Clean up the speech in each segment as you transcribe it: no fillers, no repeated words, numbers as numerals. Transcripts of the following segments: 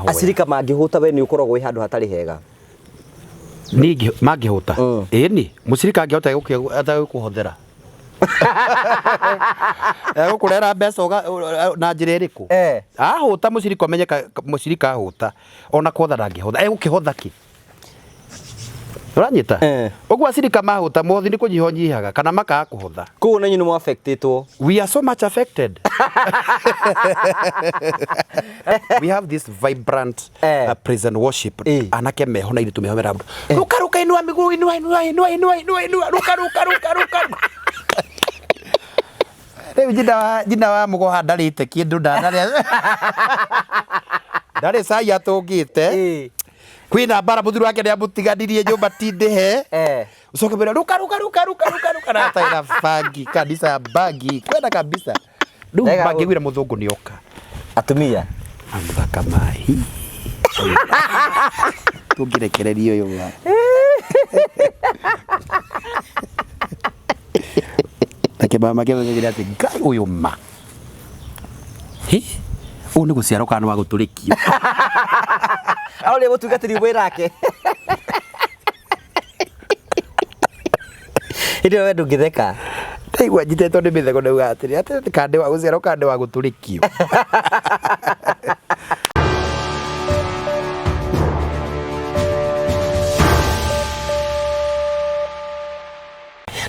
Acirika mangĩhũta we nĩ ũkoragwo handu hatarĩ hega. Ningi mangĩhũta. Ĩni mũcirika angĩhota gũkũhothera. Gũkũrera mbeca na njĩra ĩrĩkũ? Ahũta mũcirika ũmenyeka mũcirika ahũta ona kwotha ndangĩhotha. Egũkĩhotha kĩ? Uranyita? Ũguo acirika mahũta mothi nĩ kũnyihonyihaga kana makaga kũhotha. Kũu na nyinyi nĩ affectedwo. We are so much affected. We have this vibrant praise and worship. Anake meho na iritu meho merabu. Ruka inua miguu inua ruka. Rĩu jina wa mũgoha ndarĩte kĩndũ ndarĩ cai atũngĩte. Kwina bara muthuru wake nĩ amũtiganirie nyũmba tindĩhe. Ucoke mbere ruka na taira bangi kanisa bangi kwenda kabisa. Rĩu bangĩgwĩra mũthũngũ nĩ oka. Atumia amthaka mahi. Tũngĩrekereria ũyũ wa. Mama kĩmenya atĩ ngai ũyũ ma. Ũũ nĩ gũciara kana wa gũtũrĩkio. Aũrĩa mũtungatĩri wĩrake. Hĩndĩ ĩyo ndũngĩtheka. Ndaigua njitetwo nĩ mĩtheko ndauga atĩrĩ atĩ kande wa gũciara kande wa gũtũrĩkio.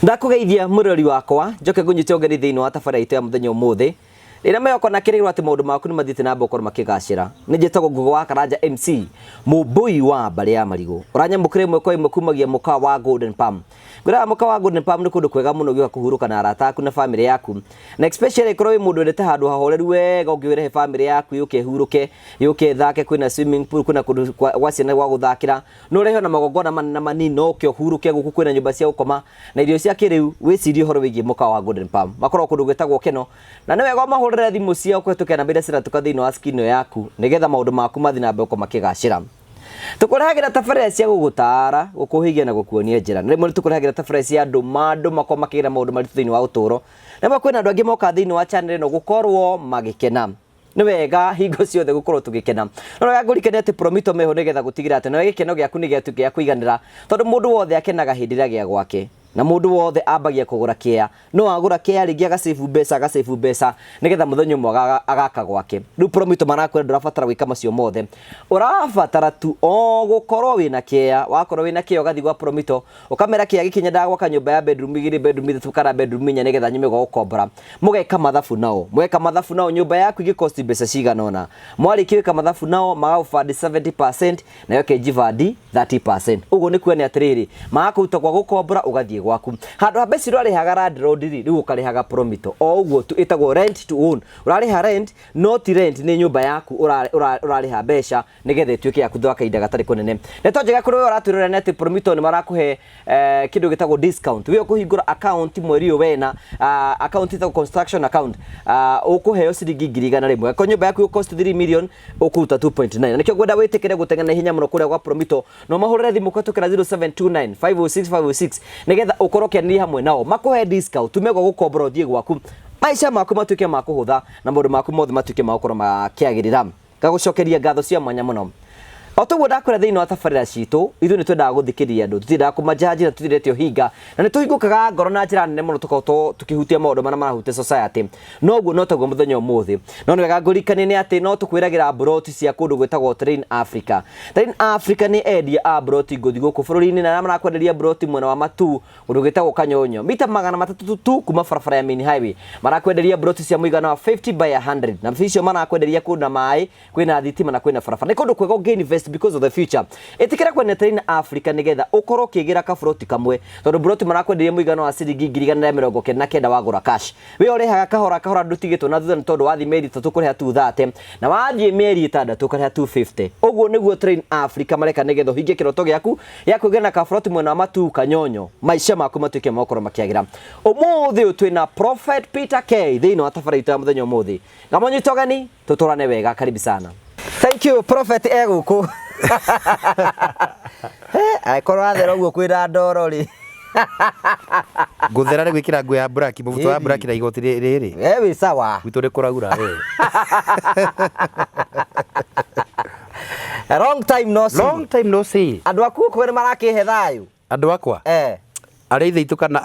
Ndakugeithia mũrori wakwa njoke ngũnyite ũgeni thĩinĩ wa tabarĩra itũ ya mũthenya ũmũthĩ. Rĩrĩa meyoko na kĩrĩgĩrwo atĩ maũndũ maku nĩ mathiĩte na mbere gũkorwo makĩgacĩra. Nĩ njĩtagwo Ngũgũ wa Karanja MC, mũmbui wa mbarĩ ya marigũ. Ũranyamũkĩra ĩmwe kwa ĩmwe kumagia mũkawa wa Golden Palm. Ngwĩraga mũkawa wa Golden Palm nĩ kũndũ kwega mũno ũngĩũka kũhurũka na arata aku na famĩlĩ yaku. Na especially korwo wĩ mũndũ wendete handũ hahoreru wega ũngĩrehe famĩlĩ yaku yũke hurũke, yũke thake, kwĩna swimming pool, kwĩna kũndũ gwa ciana gwa gũthakĩra. No ũrehe na magongona manene manini ũke ũhurũke gũkũ kwĩna nyũmba cia gũkoma na irio cia kĩrĩu. Wĩcirie ũhoro wĩgiĩ mũkawa wa Golden Palm. Makoragwo kũndũ gwĩtagwo Keno. Na nĩ wega mahũrĩre thimũ ciao kũhetũkĩra namba iria ciratuka thĩinĩ wa screen yaku nĩgetha maũndũ maku mathiĩ na mbere gũkorwo makĩgacĩra. Tũkũrehagĩra tabarĩra cia gũgũtaara, gũkũhigia na gũkuonia njĩra. Na rĩmwe tũkũrehagĩra tabarĩra cia andũ makorwo makĩgera maũndũ maritũ thĩinĩ wa ũtũũro. Rĩmwe kwĩna andũ angĩ moka thĩinĩ wa channel ĩno gũkorwo magĩkena. Nĩ wega hingo ciothe gũkorwo tũgĩkena. No wega ngũrikania atĩ Promito meho nĩgetha gũtigĩra atĩ nawe gĩkeno gĩaku nĩ gĩatuĩka gĩa kũiganĩra, tondũ mũndũ wothe akenaga hĩndĩ ĩrĩa gĩa gwake. Na mũndũ wothe ambagia kũgũra kĩea. No agũra kĩea rĩngĩ agacĩbu mbeca nĩgetha mũthenya ũmwe agaka gwake. Rĩu Promito marakwĩra ndũrabatara gwĩka macio mothe. Ũrabatara tu o gũkorwo wĩna kĩea. Wakorwo wĩna kĩea ũgathiĩ gwa Promito ũkamera kĩea gĩkĩ nyendaga gwaka nyũmba ya bedroom 2, bedroom 3 kana bedroom 4 nĩgetha nyume gwa gũkombora. Mũgeka mathabu nao. Mweka mathabu nao nyũmba yaku ĩgĩkosti mbeca cigana ũna. Mwarĩkia gwĩka mathabu nao magagũbandi 70% nayo kĩnjibandi 30%. Ũguo nĩ kuonia atĩrĩrĩ magakũruta gwa gũkombora ũgathiĩ gwaku. Handũ habeci ũrarĩhaga landlord rĩu ũkarĩhaga Promito. O ũguo tu ĩtagwo rent to own. Ũrarĩha rent no ti rent nĩ nyũmba yaku ũrarĩha mbeca nĩgetha ĩtuĩke yaku thwa kahinda gatarĩ kũnene. Nĩ tonjega kũrĩ we ũratwĩrora atĩ Promito nĩ marakũhe kĩndũ gĩtagwo discount. We ũkũhingũra account mweri ũyũ wena account ĩtagwo construction account. Ũkũheo ciringi 100,000. Ko nyũmba yaku cost 3 million ũkũruta 2.9. Nĩkĩo ngwenda wĩtĩkĩre gũteng'ena hinya mũno kũrĩa gwa Promito. No mahũrĩre thimũ kũhetũkĩra 0729 506 nĩgetha ũkorwo kĩanĩria hamwe nao makũhe discount tumegwa gũkombora ũthiĩ gwaku maica maku matuĩke ma kũhũtha na maũndũ maku mothe matuĩke ma gũkorwo makĩagĩrĩra. Ngagũcokeria ngatho cia mwanya mũno. O toguo ndakwĩra thĩinĩ wa tabarĩra citũ ithuĩ nĩ twendaga gũthikĩrĩria andũ, tũtiendaga kũmanjanji na tũtirĩtio hinga, na nĩ tũhingũkaga ngoro na njĩra nene mũno tũkorwo tũkĩhutia maũndũ marĩa marahutia society. Noguo no taguo mũthenya ũmũthĩ. No nĩ wega ngũrikanie nĩ atĩ no tũkwĩragĩra mburoti cia kũndũ gwĩtagwo Train Africa. Train Africa nĩ endia a mburoti ngũthi gũkũ bũrũri-inĩ na arĩa marakwenderia mburoti mwena wa Matu kũndũ gwĩtagwo Kanyonyo mita 300 tu kuma barabara ya main highway. Marakwenderia mburoti cia mũigana wa 50 by 100 na icio marakwenderia kũndũ na maĩ, kwĩna thitima na kwĩna barabara. Nĩ kũndũ kwega ũngĩinvest because of the future. Itikira kwenda Train Africa nigetha ukorwo kĩgĩra kaburoti kamwe tondu buroti marakwenderia mũigana wa ciringi 199 wagũra cash. We ũrĩhaga kahora ndũtigĩtwo na thutha nĩ tondũ wathi mĩeri 3 kũrĩha 230 na wathi mĩeri 6 kũrĩha 250. Ũguo nĩguo Train Africa mareka nigetha ũhingie kĩroto gĩaku ya kũgĩa na kaburoti mwena wa Matu Kanyonyo maica maku matuĩke makorwo makĩagĩra. Ũmũthĩ twĩna Prophet Peter K thĩinĩ wa tabarĩra itũ ya mũthenya ũmũthĩ. Ngamonyita ũgeni tũtũrane wega, karibu sana. Thank you Prophet egũkũ. Aikorwo athera ũguo kwĩra ndoro ri. Nguthera rĩ gwĩkĩra nguo ya black, mũbuto wa black na igoti rĩrĩ. Wĩ sawa. Gwitũ rĩ kũraura we. A long time no see. Long time no see. Andu aku ko ni marakihe thayu. Andu akwa? Ari ithe itu kana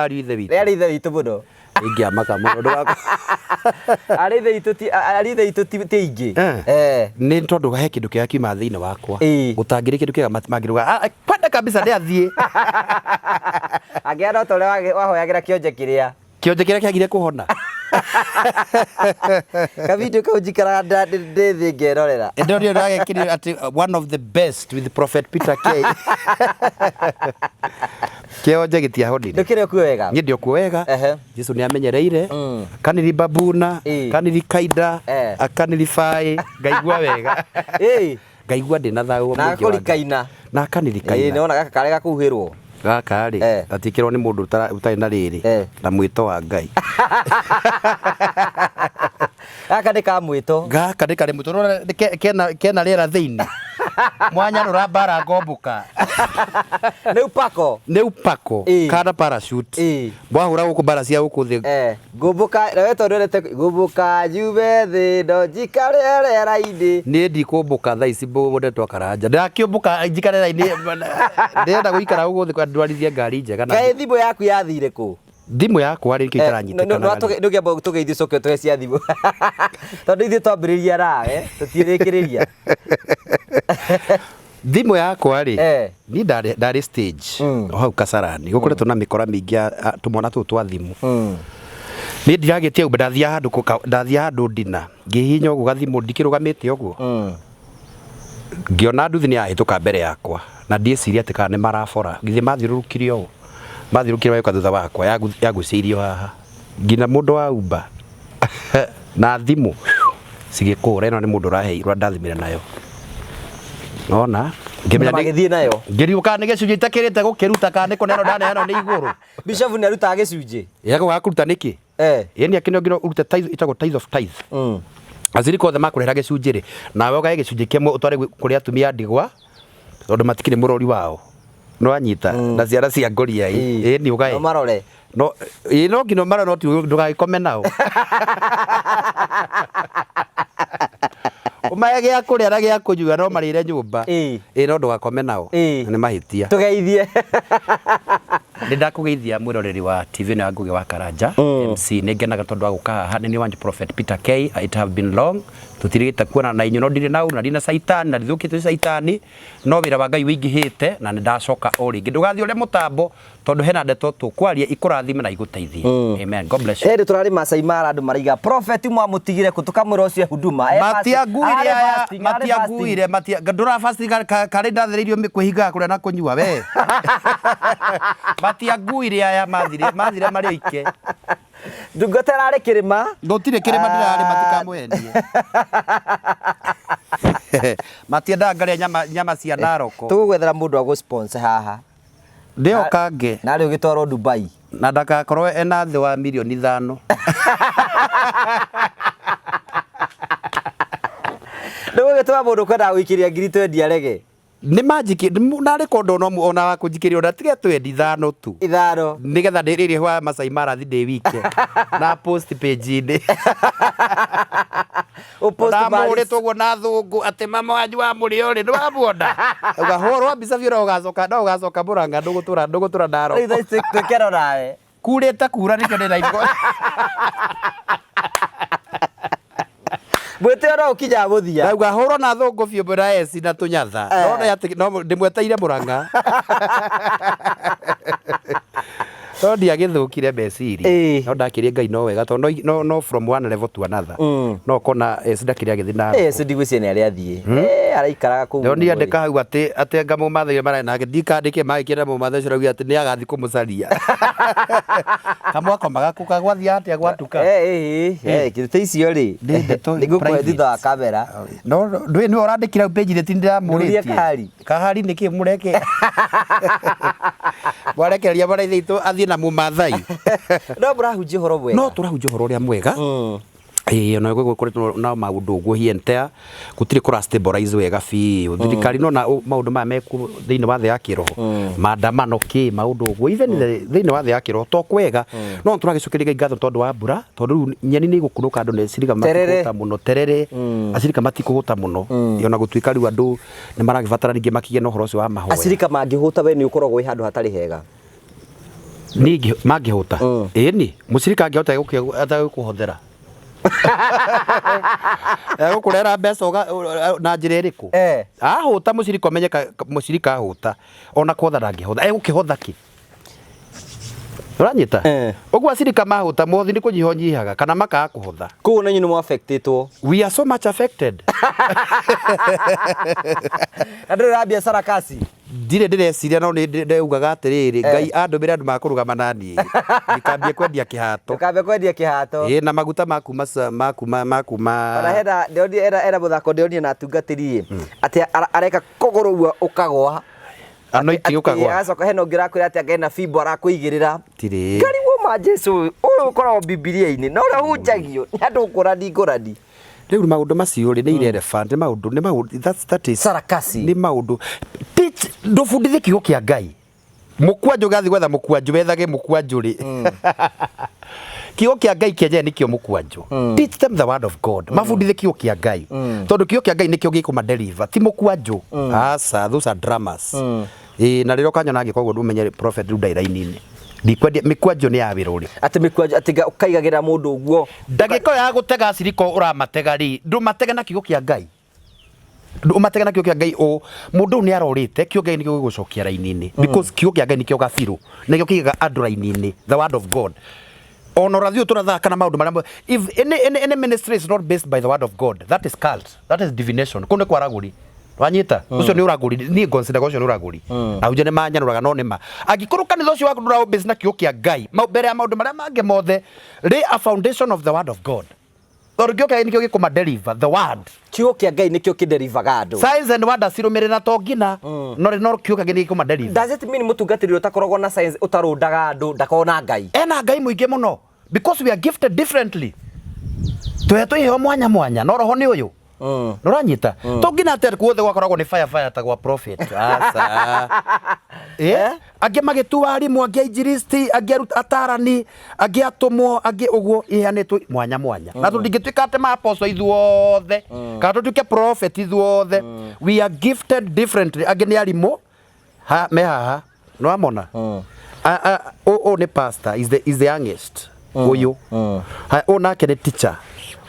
ari ithe witu. Ari ithe witu muno. Ingiamaka muno ndu wakwa. Ari ithe itu ti ingi. Ni tondu he kindu kia kiuma thiini wakwa. Gutangiri kindu kia magiruga. Kwenda kabisa ndi athie. Agiana tole wahoyagira kionje kiria. Kionje kiria kiagire kuhona. Ka video ka ujikara ndi thi ngerorera. Ndio ndagekiri ati one of the best with Prophet Peter K. Kionje gitiahonire. Ndukire ku wega. Ni ndio ku wega. Jesu ni amenyereire. Kaniri babuna, kaniri kaida, akaniri fai, ngaigua wega. Ngaigua ndi na thaũ. Na kuri kaina. Na kaniri kaina. Ni ona gaka kare gakuhirwo. Gaka ri atikirwo ni mundu utari na riri na mwito wa Ngai. Gaka ni ka mwito. Gaka ni kare mwito kena rera thiini. Mwanya rurambara ngombuka. Ni upako kana parachute. Mwahura guku bara cia guku thi. Ngombuka we tondu rete ngombuka jube thi ndo jikare rera-ini. Ni ndikumbuka thaa ici mbunde twakaranja. Ndakiumbuka njikare rera-ini. Ndenda guikara guku thi ndwarithie ngari njega. Kaĩ thimũ yaku yathire ku? Thimũ yakwa rĩ kĩo ĩtaranyitĩkana. No ngiamba tugeithie coke tuhe cia thimũ. Tondu ithuĩ twambĩrĩria rawe tũtirĩkĩrĩria. Thimũ yakwa rĩ ni ndarĩ stage o hau Kasarani gũkoretwo na mĩkora mĩingĩ tũmwana tũtũ twa thimũ. Ni ndiragĩtie ũmbe ndathiĩ handũ ndina ngĩhihinya ũguo gathimũ ndikĩrũgamĩte ũguo. Ngĩona nduthi nĩ yahĩtũka mbere yakwa na ndĩciria atĩ kana nĩ marabora githĩ mathiũrũrũkire ũũ mathiũrũkire wayoka thutha wakwa yagucĩirio haha nginya mũndũ wa Uber na thimũ cigĩkũra ĩno nĩ mũndũ ũraheirwo ndathimire nayo. Nona magĩthiĩ nayo ngĩriũka nĩ gĩcunjĩ itakĩrĩte gũkĩruta kana nĩ kũneno ndaneanwo nĩ igũrũ. Bishop nĩ arutaga gĩcunjĩ yako gakũruta nĩkĩ? Yeni akĩnogiro urute tithe itagwo tithe of tithe. Aziri kothe makurehera gĩcunjĩ rĩ nawe ũgae gĩcunjĩ kĩmwe ũtware kũrĩ atumia ndigwa tondũ matikĩrĩ mũrori wao. No anyita na ciara cia ngoria ni ugae no marore no no ngino mara no ndugagĩkome nao. Umaye gĩa kũrĩa na gĩa kũnyua no marĩre nyũmba no ndugakome nao nĩ mahĩtia. Tugeithie. Ndakũgeithia mwĩroreri wa TV na Ngugi wa Karanja MC nĩ ngenaga tondũ wa gũka haha nĩ wanyu Prophet Peter K. It have been long tutirĩte kuona na inyo no ndirĩ nau na ndina saitani na ndithũkĩte saitani no wĩra wa Ngai wĩingĩhĩte na nĩ ndacoka o rĩngĩ ndũgathiĩ ũrĩa mũtambo tondũ hena ndeto tũkwaria ikũrathime na igũteithie. Amen. God bless you. Hĩndĩ tũrarĩ Masai Mara andũ maraiga Prophet mwamũtigire kũ tũkamwĩra ũcio huduma matianguire ndũra fasting karĩ ndathĩrĩirio kwĩhinga kũrĩa na kũnyua we. Matianguire aya mathire marĩ oike. Ndungata ararĩ kĩrĩma gũtirĩ kĩrĩma ndĩrarĩ matikamwendie. Matiendaga ngarĩa nyama cia Naroko. Tũgũgwethera mũndũ wa gũ-sponsor haha ndĩo kange na rĩu gĩtwarwo Dubai na ndagakorwo ena thĩ wa milioni 5. Ndũgũgĩtũma mũndũ kwenda gũikiria 20 arege nĩ majiki narĩ kondo no ona wa kũnjikĩria ona tige 5 tu nigetha ndĩrĩrie wa Masai Mara thi ndĩ wike na post page-inĩ ũrĩtwo guo na thũngũ atĩ mama wanyu wa mũrĩo rĩ nĩwamuona ũgahũrwo mbica biũ ũgacoka Mũrang'a ndũgũtũra Naroko twĩkero nawe kurĩte kura nĩkĩo ndĩraigua mwĩtĩo no ũkinya gũthia rauga hũrwo na thũngũ biũ mbũra eci na tũnyatha no ndĩmweteire Mũrang'a no ndiagĩthũkire meciria no ndakĩria Ngai no wega tondũ no from one level to another no kona ndakĩria gĩthi na ndigwĩciria nĩ arĩa athiĩ araikaraga kũu no ndiandĩka hau atĩ anga mũmathai marĩ nake ndikandĩke magĩkĩra mũmathai ũcio rauga atĩ nĩ agathiĩ kũmũcaria kamwako magakũka gwathia atĩa gwatuka kĩrute icio rĩ nĩngũkũhe thutha wa kamera no ndũĩ nĩwe ũrandĩkĩra page-inĩ ti ndĩramũrĩtie kahari nĩkĩ mũreke mwarekereria maraithe itũ athiĩ na mũmathai no mũrahunjia ũhoro mwega no tũrahunjia ũhoro ũrĩa mwega ona gũkoretwo na maũndũ ũguo hientea gũtirĩ kũra stabilize wega biũ thirikari no na maũndũ maya meku thĩinĩ wa thĩ ya kĩroho maandamano maũndũ ũguo even thĩinĩ wa thĩ ya kĩroho to kwega no tũragĩcokeria ngatho tondũ wa mbura tondũ nyeni nĩ igũkũrũka andũ nĩ cirika matikũhũta mũno terere acirika matikũhũta mũno ona gũtuĩka rĩu andũ nĩ maragĩbatara ningĩ makĩgĩe na ũhoro ũcio wa mahoya acirika mangĩhũta we nĩ ũkoragwo wĩ handũ hatarĩ hega ningĩ mangĩhũta ĩni mũcirika angĩhota gũkũhothera gũkũrera mbeca na njĩra ĩrĩkũ ahũta mũcirika ũmenyeka mũcirika ahũta ona kũhotha ndangĩhotha egũkĩhotha kĩ ũranyita ũguo acirika mahũta mothi nĩ kũnyihanyihaga kana makaga kũhotha kũu na nyinyi nĩ affectĩtwo we are so much affected andũ ra biacara kasi ndirĩ ndĩreciria no nĩ ndeugaga atĩrĩrĩ Ngai andũmĩre andũ makũrũgama naniĩ ndikambie kwendia kĩhato na maguta makuma ona henda era mũthako ndĩonie na atungatĩri atĩ areka kũgũrũ ũguo ũkagwa anoiti ũkagwa agacoka hena ũngĩ rakwĩra atĩ anga hena fimbo arakũigĩrĩra tirĩ karigwo ma Jesu ũyũ ũkoragwo Bibilia-inĩ no ũrĩa hunjagio nĩ andũ ngũrani rĩu maũndũ macio rĩ nĩ irrelevant nĩ maũndũ that is sarakasi nĩ maũndũ ndũbundithie kiugo kĩa Ngai mũkwanjũ gathi gwetha mũkwanjũ wethage mũkwanjũ rĩ kiugo kĩa Ngai kĩenyewe nĩkĩo mũkwanjũ teach them the word of God mabundithie kiugo kĩa Ngai tondũ kiugo kĩa Ngai nĩkĩo gĩkũmadeliver ti mũkwanjũ asa those are dramas na rĩrĩa ũkanyona angĩkorwo ndũmenye prophet rĩu ndairaini-inĩ ndikwendia mĩkwanjũ nĩ ya wĩrũrĩ atĩ mĩkwanjũ atĩ ũkaigagĩra mũndũ ũguo ndagĩka ya gũtega acirika ũramatega rĩ ndũmatege na kiugo kĩa Ngai umatega na kiugo kĩa Ngai mũndũ nĩ arorĩte kiugo Ngai nĩkĩo gĩgũcokia raini-inĩ because kiugo kĩa Ngai nĩkĩo gabirũ nĩkĩo kĩigaga andũ raini-inĩ the word of God ona rathiũ tũrathaka na maũndũ marĩa if any ministry is not based by the word of God that is cult that is divination kũu nĩ kwaragũri wanyita ucio nĩ ũragũri niĩ consider ucio nĩ ũragũri ahunjia nĩ manyanũraga no nĩma angĩkorwo kanitha ũcio waku ndũra based na kiugo kĩa Ngai mbere ya maũndũ marĩa mangĩ mothe lay a foundation of the word of God tondũ kiugo kĩa Ngai nĩkĩo gĩkũmadeliver the word kiugo kĩa Ngai nĩkĩo kĩderivaga andũ signs and wonders cirũmĩrĩra to ngina no kiugo kĩa Ngai gĩkũmadeliver does it mean mũtungatĩri ũtakoragwo na signs ũtarũndaga andũ ndakorwo na Ngai ena Ngai mũingĩ mũno because we are gifted differently tũhetwo iheo mwanya no roho nĩ ũyũ nũranyita to ngina atĩ kuothe gwakoragwo nĩ fire ta gwa prophet asa angĩ magĩtua arimũ angĩ injilisti angĩ atarani angĩ atũmwo angĩ ũguo iheanĩtwo mwanya na tũtingĩtuĩka atĩ maapoco ithuothe kana tũtuĩke prophet ithuothe we are gifted differently angĩ nĩ arimũ me haha nĩwamona ũyũ nĩ pastor is the youngest ũyũ ũyũ nake nĩ teacher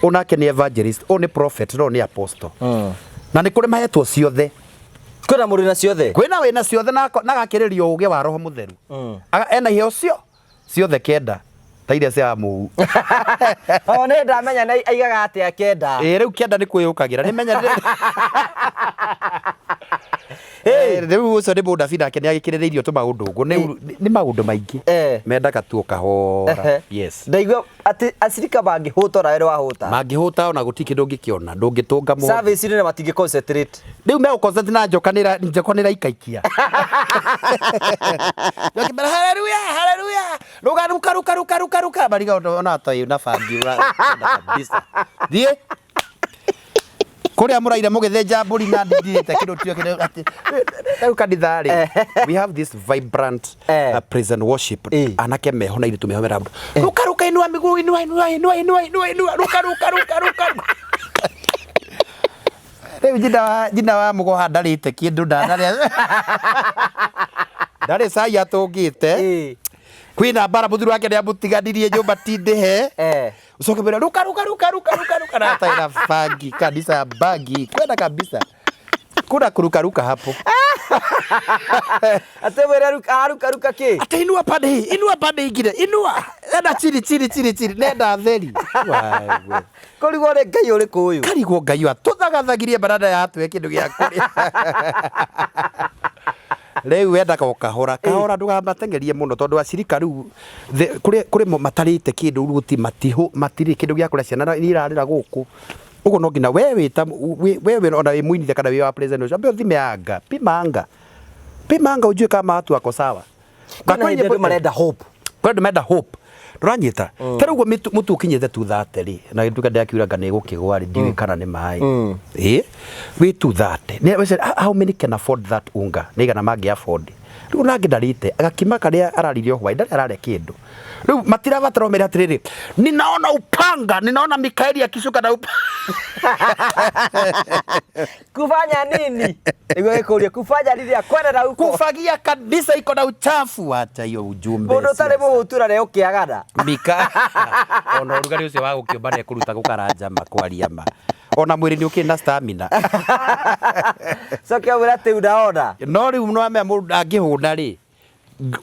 onake nĩ evangelist nĩ prophet no nĩ apostle na nĩ kũrĩ mahetwo ciothe kwĩna mũrĩ na ciothe kwĩna wĩna ciothe na gakĩrĩrio ũgĩ wa roho mũtheru ena iheo ciothe kenda ta iria cia mũu nĩ ndamenya na aigaga atĩa kenda rĩu kenda nĩ kwĩyũkagĩra nĩ menya rĩu ũcio nĩ mũndũ David nake nĩ agĩkĩrĩrĩirio tũmaũndũ ũguo nĩ maũndũ maingĩ mendaga tu kahora yes ndaigua atĩ acirika mangĩhũta ona wĩrĩ wahũta mangĩhũta ona gũtirĩ kĩndũ ũngĩkĩona ndũngĩtũnga mũndũ service nĩ matingĩ concentrate rĩu me concentrate na njoka nĩ ikaikia haleluya ruka bariga ona tayo na fangi kabisa thiĩ kũrĩa mũraire mũgĩthĩnja mbũri na ndirĩte kĩndũ tio rĩu kanitha rĩ we have this vibrant praise and worship anake meho na airĩtu meho merambo ruka inua miguu inua ruka rĩu njina wa mũgoha ndarĩte kĩndũ ndarĩ cai atũngĩte kwĩna mbara mũthuri wake nĩ amũtiganirie nyũmba ti ndĩhe ucoke mbere ruka na taira fangi kanisa bagi kwenda kabisa kuna kuruka hapo ate wera ruka ki ate inua pande ingine inua enda chini nenda theri kũrigwo nĩ Ngai ũrĩkũ ũyũ karigwo Ngai atũthagathagirie barada ya atwe kĩndũ gĩa kũrĩa rĩu wendaga kahora ndũgamatengerie mũno tondũ acirika rĩu kũrĩ matarĩte kĩndũ ruti matirĩ kĩndũ gĩa kũrĩa ciana irarĩra gũkũ ũguo no nginya wewe ona wĩ muinithia kana wĩ wa president ũcio ambe ũthime pimanga ujue kama watu wako sawa kana hĩndĩ marenda hope kwenda menda hope Nduranyita ta rugo mutu ukinyete 230 ri na gituka ndakiura ngane gukigwa ri ndiwe kana ni mai we 230 ne we said how many can afford that unga nigana mangi afford riu nangi ndarite agakima karia araririo hwa ndari arare kindu riu matira bataromera atiriri ninaona upanga ninaona Mikaeli akishuka na kufanya nini iwe kuria kufanya nini akwenda na huko kufagia kabisa iko na uchafu acha hiyo ujumbe mundu tare muhutura leo kiagana Mika ona rugari ucio wa gukiumbane kuruta gukaranja makwaria ma ona mwiri ni ukina stamina so kia wira te unaona no riu no ame mundu angihuna ri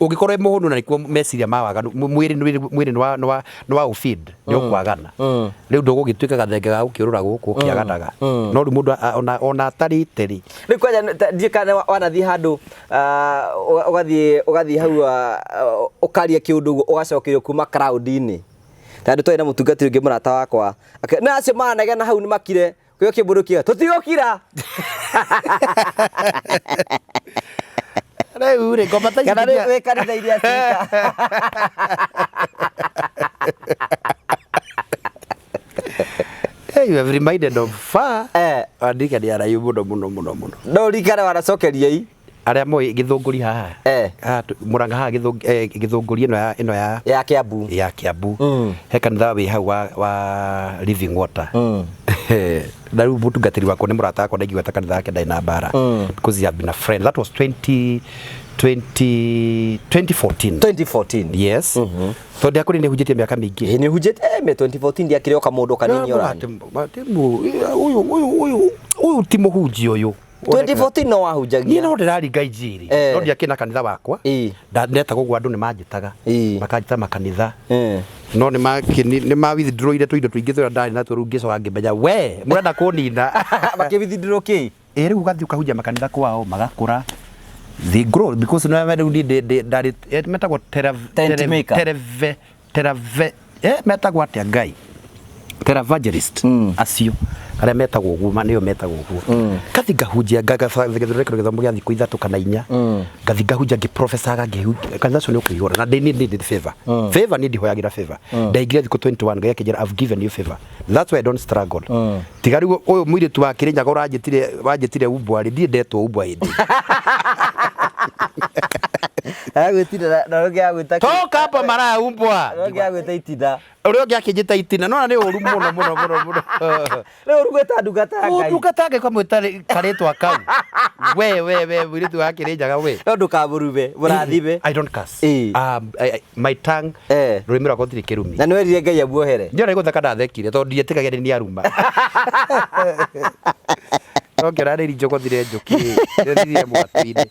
ugikorwo muhunu na nikuo meciria mawaga mwiri no wa feed ni ukwagana riu ndugugituika gathenge ga ukiurura guku kiaganaga no riu mundu ona atarite ri riu kwaja ndikana wanathi handu ugathi hau ukaria kiundu ugacokerio kuma crowd-ini tandu twina mutungatiri ungi murata wakwa na acio manegena hau ni makire kyo kiburukia tutigokira riu ri ngoma ta kana we kanitha iria cika hey you have reminded of far andika ni ara muno no rikara wanacokeria i aria moi githunguri haha muranga haha githunguri ino ya Kiambu he kanitha wi hau wa living water na riu mutungatiri wako ni murata wako ndaigua ta kanitha yake ndai na bara because he had been a friend that was 2014 yes so ndiakuri ni hujitie miaka mingi ni hujete me 2014 ndiakire oka mundu kanini orani uyu timo huji uyu 2014 no wahujagia ni no ndirari ngaijiri no ndiakina kanitha wakwa ndeta gugwa andu ni manjitaga makajita makanitha no ni ma withdraw ile tuindo tuingi thura ndari na turu ngicoka ngimenya we murenda kunina baki withdraw ki riu ugathi ukahuja makanitha kwao magakura they grow because no matter ndari metagwo metagwo atia ngai televangelist acio aria metagwo guma niyo metagwo guo kathi ngahunjia ngagathegetheka githomo gia thiku ithatu kana inya ngathi ngahunjia ngi professor kanitha cio ni ukigora na need favor ni ndihoyagira favor ndaingire thiku 21 ngakijira I've given you favor that's why I don't struggle tigari uyu mwiritu wa Kirinyaga wanjitire ubwa ri ndetwo ubwa hindi agwitira na rogi agwita toka hapa mara umbwa rogi agwita itina rogi akijita itina no ni uru muno le urugeta ndugata kwa mwitare karetwa kau we wiritu wa Kirinyaga we no ndukaburube murathibe I don't cuss my tongue rurimi rwakwa tiri kirumi na nwerire ngai abuohere njora iguthaka ndathekire tondu ndietikagia ni aruma ngera ri njogo thire njuki thire mwatini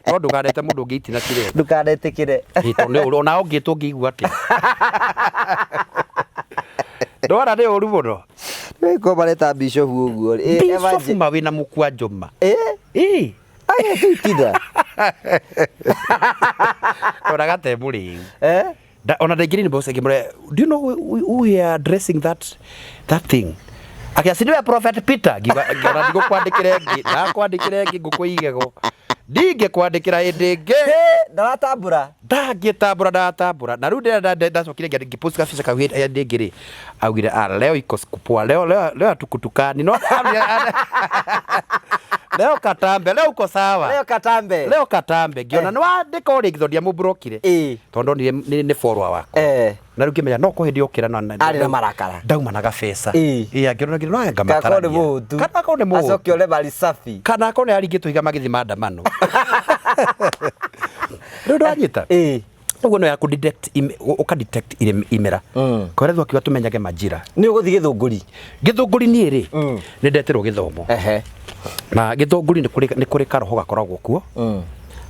no ndukanete mundu ngiitina kire ndukanetikire tondu ona ungitwo ngiigua atia ndora ni uru muno ko bareta bishop uguo bishop mawina mukwa njoma ai titida ona gate muri ona ndagiri ni boss ngimre do you know who we are addressing that thing akiasidiwe prophet Peter ngora ndigo kwandikire ngi ngukuigego ndige kwandikira indinge ndatambura na rude ndacokire ngipost kabisa kawe ndingiri augire leo iko sikupua leo tukutukani no leo katambe leo uko sawa leo katambe ngiona no andika uri githodia mubrokire tondu ni follower wako na ruki menya no kuhindi ukira na ari na marakara ndauma na gabesa ngiona no ngamatara kana kone mu acokio le bali safi kana kone aringitwo higa magithi maandamano ndo anyita uguo no ya kudetect ukadetect imera korethwo kiwa tumenyage majira ni uguthi githunguri ni ri ni ndeterwo githomo na githunguri ni kuri karoho gakoragwo kuo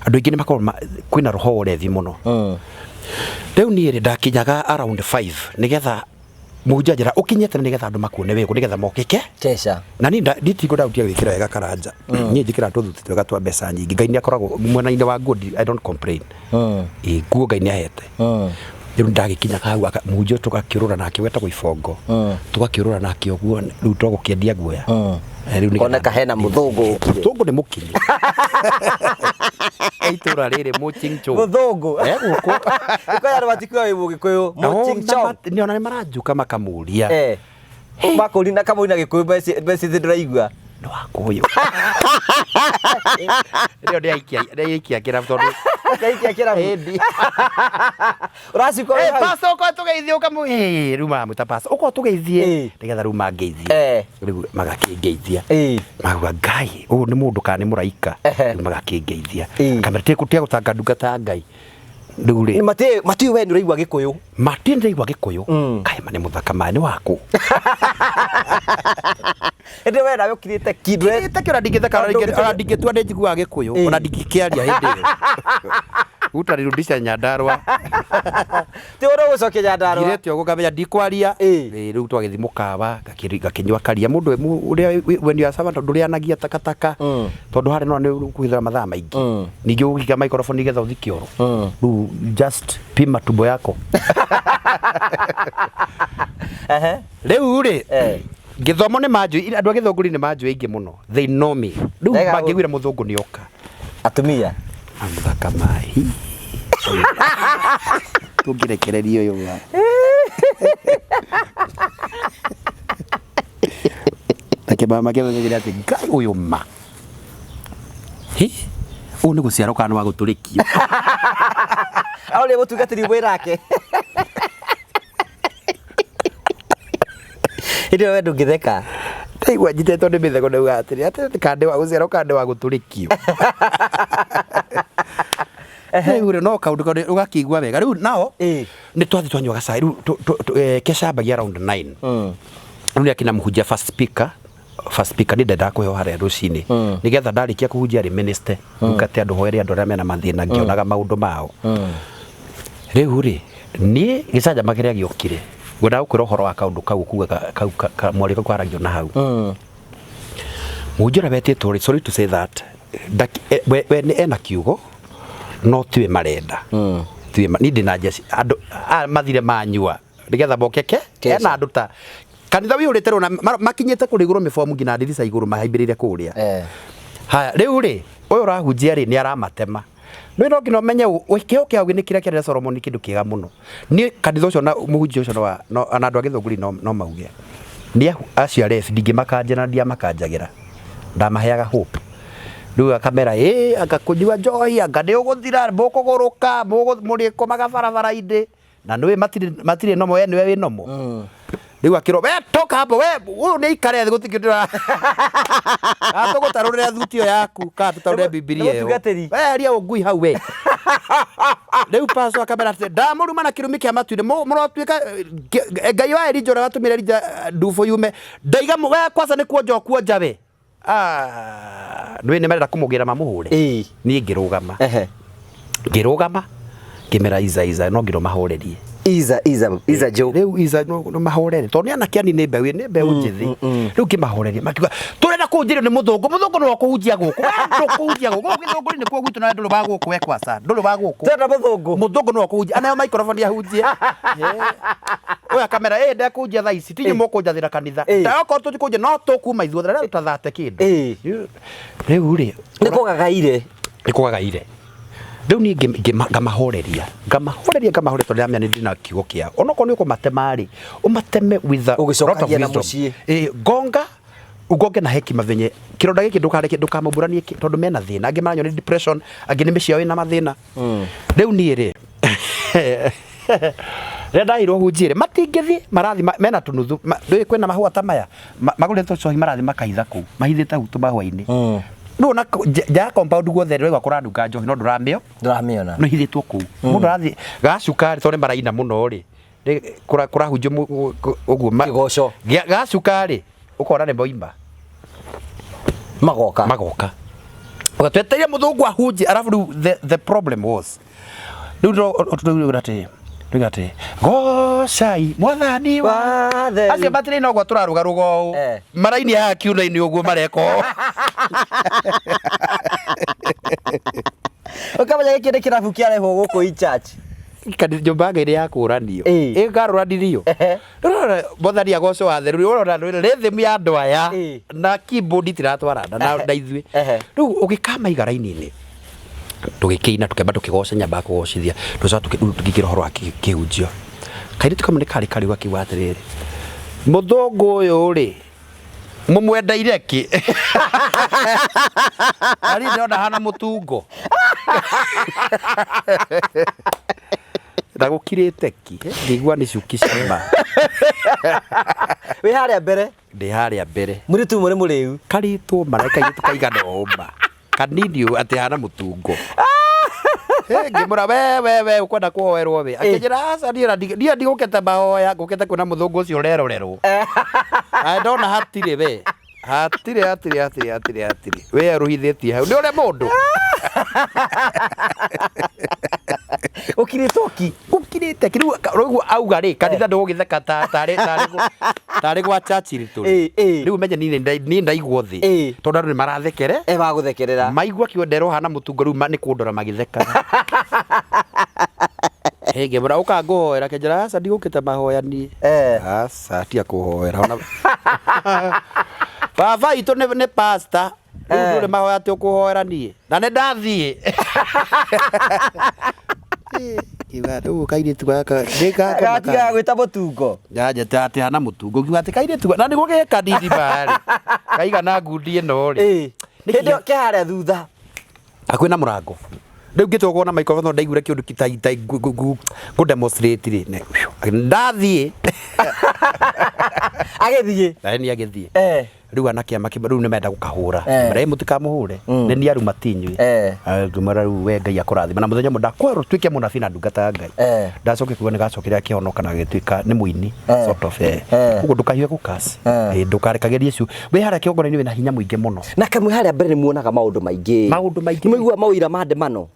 andu ingi ni makorwo kwina roho urethi muno riu ni ri ndakinyaga around 5 nigetha mujajira ukinyete nigetha andu makuone wego nigetha mokike kesha na ni nditigo ndautia wikira wega karanja ni ndikira tuthuti twega twa mbeca nyingi ngai ni akoragwo mwena-ini wa good I don't complain guo ngai ni ahete riu ndagikinya hau munjo tugakiurura nake wetagwo Ibongo tugakiurura nake uguo riu tugukiendia guoya riu ni kona kahena muthungu muthungu ni mukinyi Itura riri Muchingcho. Muthungu. Guku. Kwa yale matikio wi Mugikuyu. Muchingcho. Ni ona marajuka makamuria. Makuri na kamuri na Gikuyu besi ndiraigua. No akuyo. Rio ndaikia kira tondu. Ndaikia kira hindi. Uraciko. Paso ko tugeithie ukamu. Ruma mutapasa. Uko tugeithie. Ndigetha ruma ngeithie. Riu magakingeithia. Maguga Ngai. Uyu ni mundu kana ni muraika. Magakingeithia. Kamerete kutia gutanga ndungata Ngai. Ndure. Ni mati we ndiraigua Gikuyu. Mati ndiraigua Gikuyu. Kai mane muthaka mane waku. Ende we nawe ukirite kidre. Takira ndingitheka ndingitua ndinjigua Gikuyu. Ona ndingikiaria hindi iyo. Utarirudisha Nyandarua. Ti uri gucokia Nyandarua. Girete ogo kamenya ndikwaria. Riu twagithi mukawa gakinywa karia mundu uria when you are servant ndurianagia takataka. Tondu hari no ni kuhithira mathaa maingi. Ningi ugiga microphone igetha uthiki oro. Riu just pima tumbo yako. Riu ri githomo ni manju andu agithunguri ni manju ingi muno. They know me. Riu mangigwira muthungu ni oka. Atumia. Amuthaka mahi. Tungirekereria uyu wa. Take mama kebe ati Ngai uyu ma. Uyu ni guciara kana wa guturikio. Aule mutungatiri wirake. Ndio we ndungitheka. Ndaigua njitĩtwo nĩ mĩthego ndauga atĩrĩ atĩ kande wa gũciara kande wa gũtũrĩkio. Rĩu no kaũndũ kaũndũ ũgakĩigua wega rĩu nao nĩ twathi twanyua gacai rĩu kĩcambagia around 9. Rĩu nĩ akina mũhunjia first speaker nĩ ndendaga kũheo harĩa rũcinĩ nĩgetha ndarĩkia kũhunjia rĩ minister ngate andũ hoere andũ arĩa mena mathĩna ngĩonaga maũndũ mao. Rĩu rĩ niĩ gĩcanjama kĩrĩa gĩokire ngwenda gũkwĩra ũhoro wa kaũndũ kau kuga mwarĩko kwaragio na hau. Mũhunjia wetĩtwo sorry to say that we ena kiugo no tiwe marenda. Tiwe ni ndina jeci andũ mathire manyua nĩgetha bokeke ena andũ ta kanitha wĩũrĩte rũna makinyĩte kũrĩgũrwo mĩbomu nginya ndirica igũrũ mahaimbĩrĩire kũrĩa. Haya rĩu rĩ ũyũ ũrahunjia rĩ nĩ aramatema. Nĩ no nginya ũmenye kĩo kĩao nĩ kĩrĩa kĩrĩa Solomon kĩndũ kĩega mũno. Niĩ kanitha ũcio na mũhunjia ũcio no andũ a Gĩthũngũri no mauge. Niĩ acio aref ndingĩmakanjana ndiamakanjagĩra. Ndamaheaga hope. Rĩu akamera agakũnyua njohi anga nĩ ũgũthira mũkũgũrũka mũrĩkomaga barabara-inĩ na nĩwe matirĩ nomo we nĩwe wĩ nomo. Rĩu akĩrwo we toka hapo we ũyũ nĩ ikare thĩ gũtikĩndĩra atũgũtarũrĩra thuti ĩyo yaku kana tũtarũrĩre Bibilia ĩyo we aria ũngui hau we. Rĩu pastor akamera atĩ ndamũruma na kĩrumi kĩa matu-inĩ mũrotuĩka Ngai wa Elijah ũrĩa watũmire Elijah ndufũ yume ndaiga we kwanza nĩ kuonja ũkuonja we. Nĩ marenda kũmũgĩra mamũhũre. Niĩ ngĩrũgama ngĩmera iza no ngĩrwo mahũrerie. Iza Joe. Rĩu iza no mahũrere tondũ nĩ anake anini nĩ mbeũ njĩthĩ. Rĩu ngĩmahũreria makiuga tũrenda kũnjĩrio nĩ mũthũngũ no kũhunjia gũkũ ndũkũhunjia gũkũ Gĩthũngũri nĩ kuo gwitũ na ndũrĩ wa gũkũ we kwasa ndũrĩ wa gũkũ. Tenda mũthũngũ no kũhunjia anayo microphone ahunjie. Oya kamera ndekũnjia thaa ici tinyi mũkũnjathĩra kanitha. Ndakorwo tũtikũnjia no tũkuma ithuothe rĩu tathate kĩndũ. Rĩu rĩ nĩ kũgagaire. Rĩu niĩ ngamahũreria tondũ ndĩramenya nĩ ndĩna kiugo kĩao. Onokorwo nĩ ũkũmatema rĩ ũmateme with a lot of wisdom. Gonga ugonge na hekima venye kĩronda gĩkĩ ndũkamũmbũranie tondũ mena thĩna angĩ maranyua nĩ depression angĩ nĩ mĩciao ĩna mathĩna. Rĩu niĩ rĩ rĩrĩa ndairwo hunjie rĩ matingĩthiĩ marathi mena tũnuthu ndũĩ kwĩna mahũa ta maya magũrĩtwo cohi marathi makahitha kũu mahithĩte hau tũmahũa-inĩ. No na ja compound guothe rĩu kũranunga njohi no ndũramĩona no hithĩtwo kũu mũndũ arathi gacukari tondũ maraina mũno rĩ kũrahunjio ũguo kĩgoco gacukari ũkona nĩ moima magoka ũgatwetereire mũthũngũ ahunjie arabu rĩu the problem was rĩu Rĩgate gocai mwathani wa thĩ acio matirĩ no gwa tũraruga rũgo maraini haha kiuna-inĩ ũguo mareko. Ũkamenya gĩkĩ nĩ kĩrabu kĩarehwo gũkũ i-church nyũmba ĩrĩa ya kũũranio ĩkarũranirio mwathani agoco wa thĩ rĩu rĩthim ya andũ aya na keyboard itiratwarana na ithuĩ rĩu ũgĩkamaiga raini-inĩ tugikina tukemba tukigoca nyamba kugocithia tucoka tukikira horo akihunjio kairi tukamane kari wakiwa atiriri muthungu uyu ri mumwendeire ki ari ndona hana mutungo ndagukirite ki ngigua ni cuki cima wi haria mbere ndi haria mbere muritu muri muriu karitwo maraika gitu kaigana oma kanini ati hana mutungo ngimura we ukwenda kuhoerwo we akinjira aca ndia ndigukete mahoya ngukete kuona muthungu ucio urerorerwo ndona hatire we hatire we aruhithitie hau ni ure mundu ukirite ki riu auga ri kanitha ndugitheka tari gwa Churchill turi riu menye ni ndaigwo thi tondu ni marathekere baguthekerera maigua kiondero hana mutungo riu ni kundora magitheka hege bora ukanguhoera kenjera aca ndigukite mahoya ni aca tia kuhoera ona baba itu ni pastor riu nduri mahoya ati ukuhoera ni na ni ndathie iwa ndo kairitu gaka gatiga gwita mutungo njata ati hana mutungo kiuga ati kairitu na niguo geka ndindi bari kaiga na ngundi ino ri hindi ke haria thutha akwina murango riu ngitwo kuona microphone ndaigure kiundu kitaitai ku demonstrate ri ndathie agithie ni agithie riu anake amaki riu ni menda gukahura mare mutikamuhure ni ni aru matinywi ngumara riu we Ngai akurathima na muthenya munda kwero twike munabi na ndungata Ngai ndacoke kuona gacokire akihonoka na gitwika ni muini sort of ugo ndukahiwe gukasi ndukarekagerie cio we haria kiongora ni we na hinya muingi muno na kamwe haria mbere ni muonaga maundu maingi mwigua mawira mandemano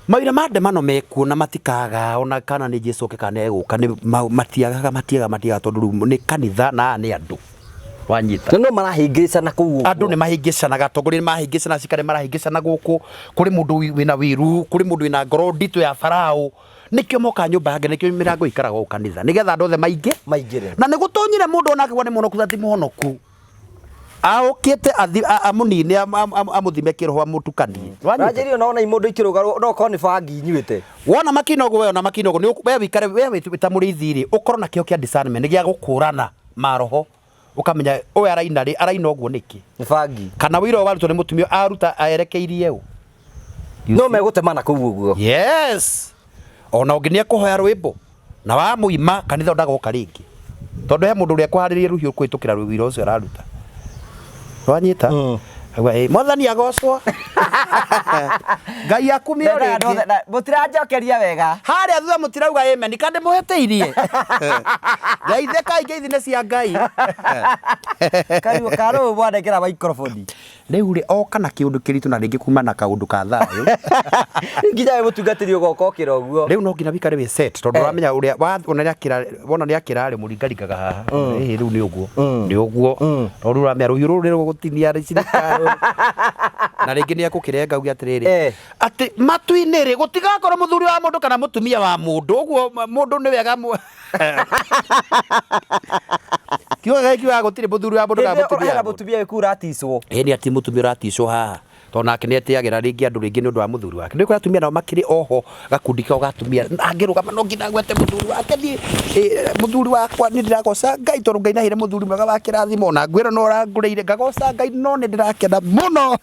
mawira mandemano mekuona matikaga ona kana ni Jesu ke kana eguka ni matiaga tondu ni kanitha na ni andu wanyita no marahingicana kuu andu ni mahingicanaga tondu ni mahingicana cikare marahingicana guku kuri mundu wina wiru kuri mundu wina ngoro nditu ya farao nikio moka nyumba yake nikio mirango ikaraga u kanitha nigetha andu othe maingire na nigutonyire mundu ona kigwa ni muhonoku thati muhonoku aukite amunini amuthime kiroho amutukanie ranjiri ona imundu ikiruga no ko ni bangi nyuite wona makinogo we ona makinogo ni we wikare we wita murithiri ukorwo na kio kia discernment gia gukurana maroho ukamenya owe araina oguo niki ni bangi kana wiro waruto ni mutumio aruta aerekeirie u no megutemana kuu uguo yes ona unginia kuhoya rwimbo na wa muima kanitha ndagoka ringi tondu he mundu uria kwaharirie ruhiu kwitukira rwiro ucio araruta wanyita mwathani agocwo Ngai akumia ringi mutirajokeria wega haria thutha mutirauga amen kande muheteirie Ngai theka ingithine cia Ngai kariu karo bwanekera microphone riu ri oka na kiundu kiritu na ringi kuma na kaundu ka thayu nginya mutungatiri ugoka okira uguo riu no nginya bikare we set tondu ramenya uria wona ni akira ri murigarikaga haha riu ni uguo tondu ramenya ruhiu ruri gutinia ricirikaro na ringi ni akukirenga ugi atiriri ati matu-ini ri gutigakorwo muthuri wa mundu kana mutumia wa mundu uguo mundu ni wega kiwa gutire muthuri wa mundu kana mutumia wiku raticwo ni ati mutumia raticwo haha tona ake ni atiagira ringi andu ringi ni undu wa muthuri wake ni kwatumia nao makiri oho gakundi kao gatumia angirugama no nginya gwete muthuri wake ni muthuri wakwa ni ndiragoca Ngai tondu Ngai nahire muthuri mwega wa kirathimo na ngwira no rangureire ngagoca Ngai no ni ndirakenda muno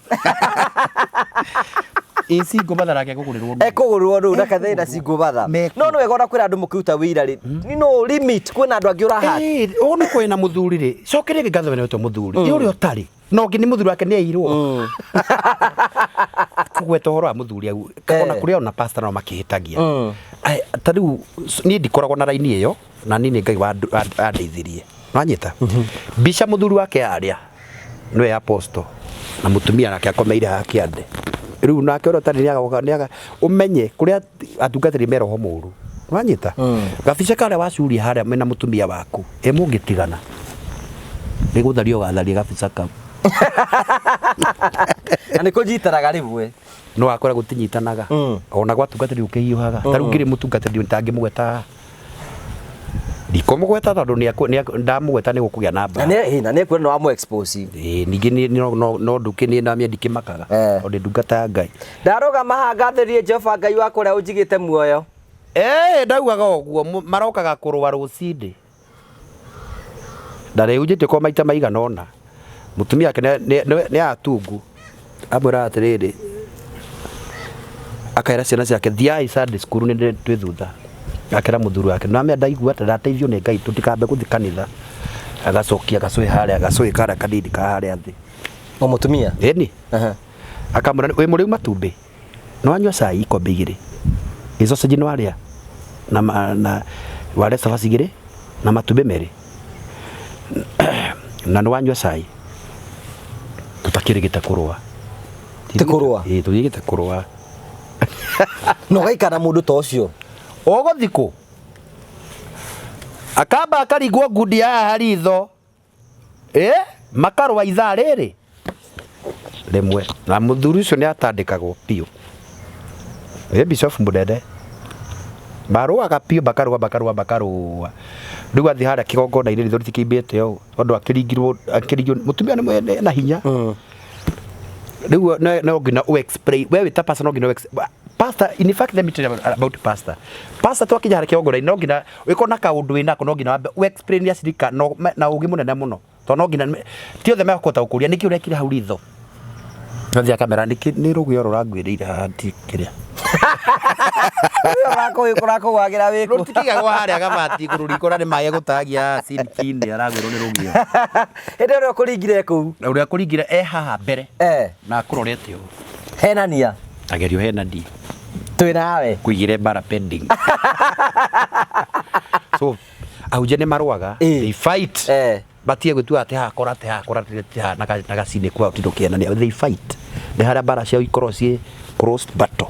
single mother ake kugurirwo ru na kathina single mother no wega ona kwira andu mukiruta wira ri no limit kwina andu angi urahat ono kwina muthuri ri cokere ngatho wene to muthuri uri otari no ngi ni muthuri wake ni airwo kugweta horo wa muthuri au kana kuria ona pastor no makihitagia tariu ni ndikoragwo na raini iyo na nini Ngai wa andeithirie wanyita bisha muthuri wake aria niwe apostle na mutumia nake akomeire haki ande riu nake orotari niaga umenye kuria atungatiri meroho muru wanyita gabica kare wacuri haria mena mutumia waku mungitigana niguthario gatharia gabica kau ani kujitaraga rimwe no akora gutinyitanaga ona gwatungatiri ukihiuhaga tariu ngiri mutungatiri ntangi mugweta ndikomugweta tondu ndamugweta ni gukugia namba na nä kwä wa mo expose ningä no ndukä nä namia ndikimakaga ondä ndungata ya Ngai ndarå maha ngathärie Jehova Ngai wa kå rä a å njigä te muoyo ndaugaga å guo marokaga kå rå a rå cindä ndarä unjä te kwa maita maiganona mutumia ake nä atungu amwä ra atä rä rä akaera ciana ciake thiai Sunday school nä twä thutha akera muthuru wake namä ndaigua ndateithio nä Ngai tå tikambe gå thi kanitha agacokia gacå harä a gacå kara kanini ka harä a thä o må tumia ĩni akamwĩra wĩ mũrĩu matumbĩ no anyua cai ikombe igĩrĩ gĩcocenji nĩ warĩa na warĩa cabaci igĩrĩ na matumbĩ merĩ na nĩ wanyua cai tũtakĩrĩgĩte kũrũa tũrĩgĩte kũrũa no gaikara mũndũ ta ũcio ũgũthi kũ akamba akaringwo ngundi haha ritho makarũa ithaa rĩrĩ rimwe na muthuri ucio ni atandikagwo piu Bishop Mudede baruaga piu bakarua riu athi haria kigongona ire ritho tikimbite o tondu akiringirwo mutumia ni mwene na hinya riu no ngina u explain we wita pastor no ngina pastor in fact let me tell you about pastor twakinya haria kigongona no ngina wikona kaundu winako no ngina u explain ya sirika no na ugi munene muno to no ngina ti othe mekota ukuria niki urekire hau ritho Nathia kamera ni rugio rurangwirire hati kiria. Rako ikorako wagira wiku. Rutikiga gwa haria gabati iguru rikora ni maye gutagia sinkini aragwirwo ni rugio. Hende uri kuringire ku. Na uri kuringire haha mbere. Na kurorete u. Henania. Agerio henadi. Twi nawe. Kuigire bara pending. So auje ni marwaga they fight. Batie gutua ate hakora na gacine kwa tidokiana they fight ni haria bara cia ikorocie crossed battle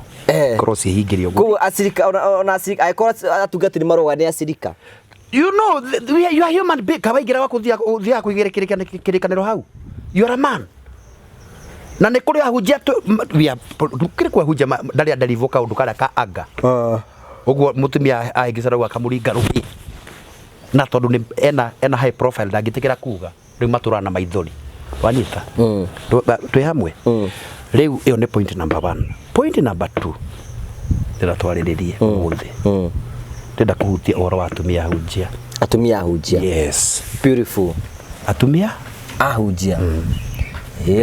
cross hingirio ku asirika ona asirika aikora atugatiri marwaga ni asirika you know you are human being kabaigira wakuthia kuigire kirikaniro hau you are a man na ni kuri ahunjia kiri kwa hunjia ndari ndarivoka undu kara ka anga uguo mutumia aingicaraga akamuringa ruki na tondu ni ena high profile ndagitikira kuga riu maturana maithori wanyita twi hamwe riu iyo ni point number 1 point number 2 ndira twariririe umuthi ndenda kuhutia oro wa atumia ahunjia yes beautiful atumia ahunjia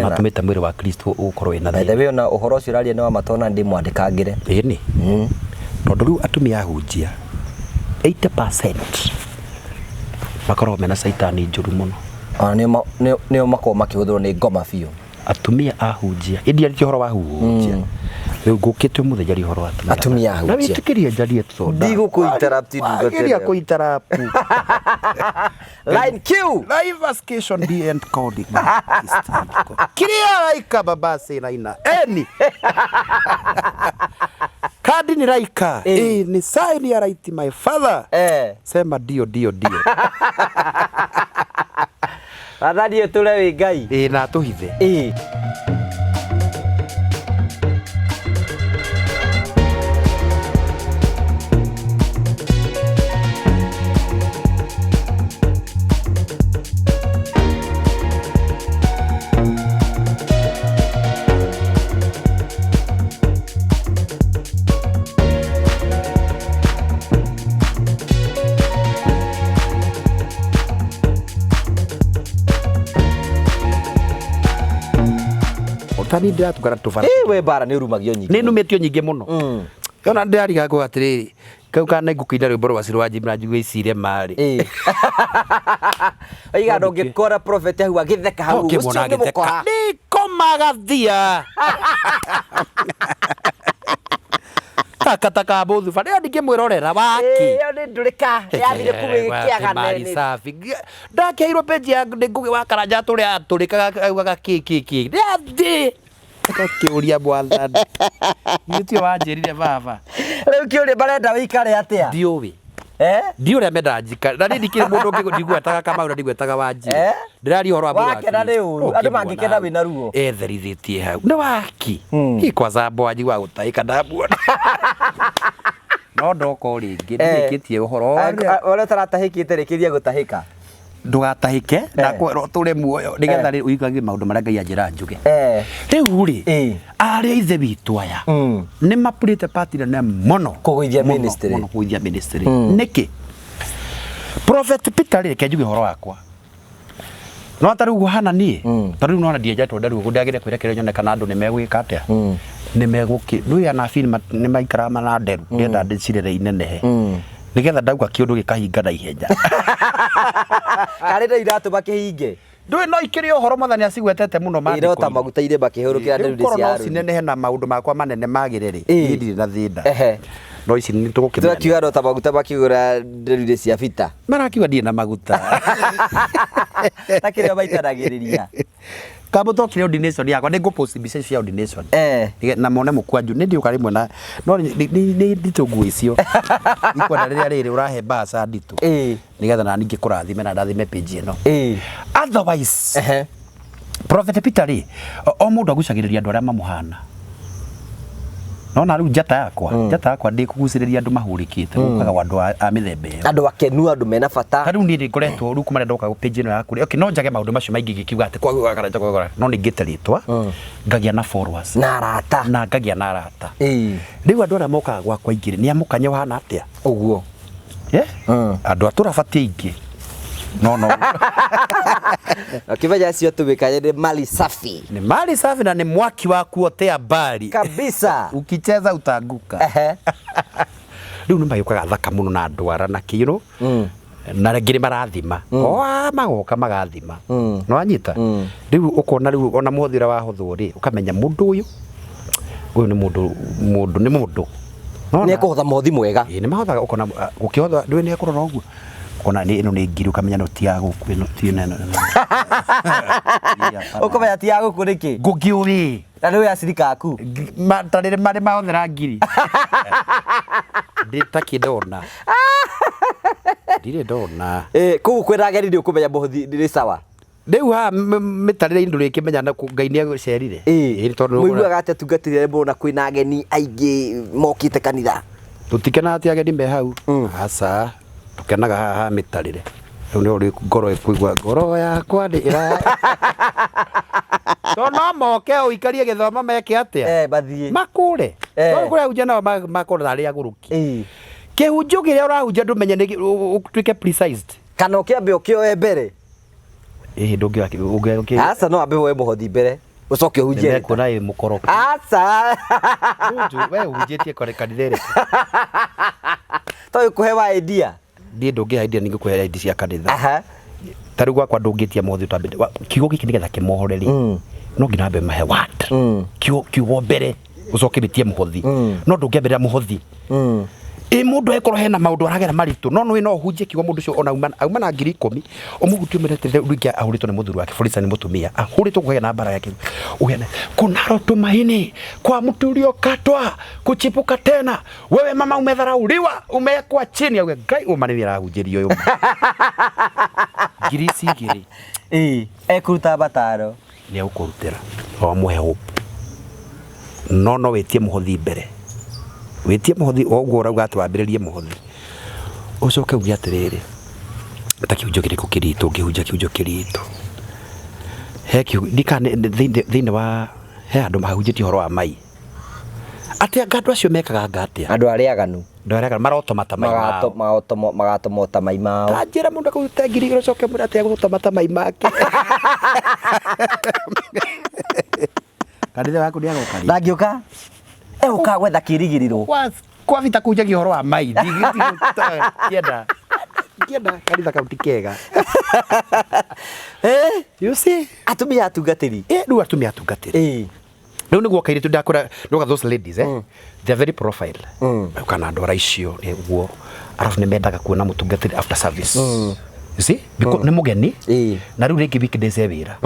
matumita mwiri wa Kristo ukorwo ina thai we ona uhoro ucio raria ni wa matona ndi mwandikangire ni tondu riu atumia ahunjia 80% makorwo mena saitani njuru muno nio makoo makihuthirwo ni ngoma biu atumia ahunjia india ri horo wa ahunjia riu ngukite muthenya ri horo wa atumia ahunjia na witikiria njarie tonda ndigu ku interrupt ndugateria ku interrupt line Q live ascation the end code kiria laika baba sina ina eni kadi ni laika ni sign ya right my father sema dio Athani tule wi Ngai na tuhithe tani ndia tukara tufara we bara ni rumagio nyingi ni numetio nyingi muno yona ndariga go atiriri kau kana ngukinda rwimbo rwa Sirwa Jimra njigwe icire mari aiga ndongikora prophet ahu agitheka hau ucio ni mukora ni komagathia taka bothu fa ndi ngimwirorera waki yo ni ndurika yathire kuwikiaga nene safi ndakeirwo page ya ngugi wa karanja turia turikaga augaga ki ndi akiuria bwathani nitio wanjirire baba riu kiuria barenda wikare atia ndiuwi ndiuria menda njika na ndikire mundu ngi ndigwetaga kama ura ndigwetaga wanji ndirari horo abura wake na riu andu mangikenda wina ruo etherithĩtie hau ni waki ikwa zambo wanji wa gutaika ndabuona no ndoko ringi ndikitie uhoro wale taratahikite rikiria gutahika ndugatahike na kwero tule muoyo nigetha ri uigage maundu maria Ngai anjira njuge riu ri ari ithe witu aya ni mapurite party na mono kuguithia ministry niki Prophet Peter ri kenjuge horo wakwa no taru hana ni taru no na dieja to ndaru gundagire kwirekere nyone kana andu ni megwika atia ni meguki nu ya na film ni maikara mana nderu ndenda ndicirire inenehe nigetha ndauga kiundu gikahinga na ihenya karida iratu bakihinge ndui no ikiri uhoro mathani acigwetete muno ma irota maguta ire bakihurukira nderu cia aru cinenehe na maundu makwa manene magiriri ndiri na thinda no ici ni tugukimenya tukiuga rota maguta bakigura nderu cia bita marakiuga ndie na maguta takire baitaragiriria kabo tokire ordination yakwa ni go post message cia ordination na mone mukwanju ni ndiuka rimwe na no ni nditungu icio ikwa na riri urahe basa nditu nigetha na ningi kurathime na ndathime page ino otherwise Prophet Peter ri o mundu agucagiriria andu aria mamuhana no na riu njata yakwa ndi kuguciriria andu mahurikite gukaga wandu a mithembe andu akenu andu mena bata riu ni ngoretwo riu kuma ndoka page ino yaku okay no njage maundu macio maingi gikiuga ati kwa gara no ni ngiteritwa ngagia na followers na arata na ngagia na arata riu andu aria mokaga gwakwa ingire ni amukanye wahana atia uguo andu atura batie ingi no akivaja sio tubikaje ni mali safi na ni mwaki wa kuotea bali kabisa ukicheza utaanguka riu nimbayukaga thaka muno na ndwara na kiro na rengire marathima magoka magathima no anyita riu ukona riu ona muthira wa huthu ri ukamenya mundu uyu ni mundu no ni kuhotha mothi mwega ni mahotha ukona ukihotha ndwe ni akurora uguo kona ni ino ni ngiru kamenya no tiago kwino tiene ukomenya tiago kuriki ngugiuri na ni yacirika aku matarire mari maothera ngiri nditakidona ndire ndona ku kwirageri ndi ukumenya muhothi ndi sawa riu ha mitarire indu rikimenya na Ngai ni agucerire tondu muiguaga ati tungatire mbona kwina ageni aingi mokite kanitha tutikena ati ageni me hau aca tukenaga haha mitarire riu ni uri ngoro ikuigwa ngoro yakwa ndira to no moke uikarie githoma meke atia bathie makure to kure uje nao makore ari aguruki kihunju giria urahunja ndumenye ni utwike precised kana ukiambe ukioe mbere ndungi aca no ambe we muhothi mbere ucoke hunjie ne kuona mukoroku aca we hunjietie kore kanithere to kuhewa idea ndie ndungi idea ningi kuhewa idea cia kanitha taru gwakwa ndungitia mothe utambe kiugo giki nigetha kimohoreri no nginambe mahe word kiugo mbere ucoke bitie muhothi no ndungiambira muhothi mundu ekoro hena maundu aragera maritu no hunjie kiugo mundu cio ona auma na 10,000 umuhuti umerete ruingi ahuritwo ni muthuri wake polisi ni mutumia ahuritwo kuhe na bara yake uhene kunaro tumaini kwa mtu uliokatwa kuchipuka tena wewe mama umedharauliwa umewekwa chini au Ngai umanira hunjirio yo girisi giri ekuruta bataro ni ukurutira o muhe hope no wetie muhothi mbere wetie muhothi oguo rauga atwambiririe muhothi ucoke ugia atiriri takiunjo kiriko kiritu ngihunja kiunjo kiritu hekio ndikane thine wa he andu mahunjitie horo wa mai atia ngandu acio mekaga ngatia andu ariaganu marotomata mai magatomota mai mao tanjira mundu akuruta ngiri ucoke mundu atia gutomata mai make kanitha waku ndiagukari ndangiuka uka gwetha kirigiriro kwa vita kunjagia horo wa mai kienda kanitha kauti kega you see atumia atungatiri riu atumia atungatiri riu niguo kairitu ndakora ndoga those ladies they are very profile kana ndora icio niguo arafu nimendaga kuona mutungatiri after service you see because ni mugeni na riu ringi weekdays wira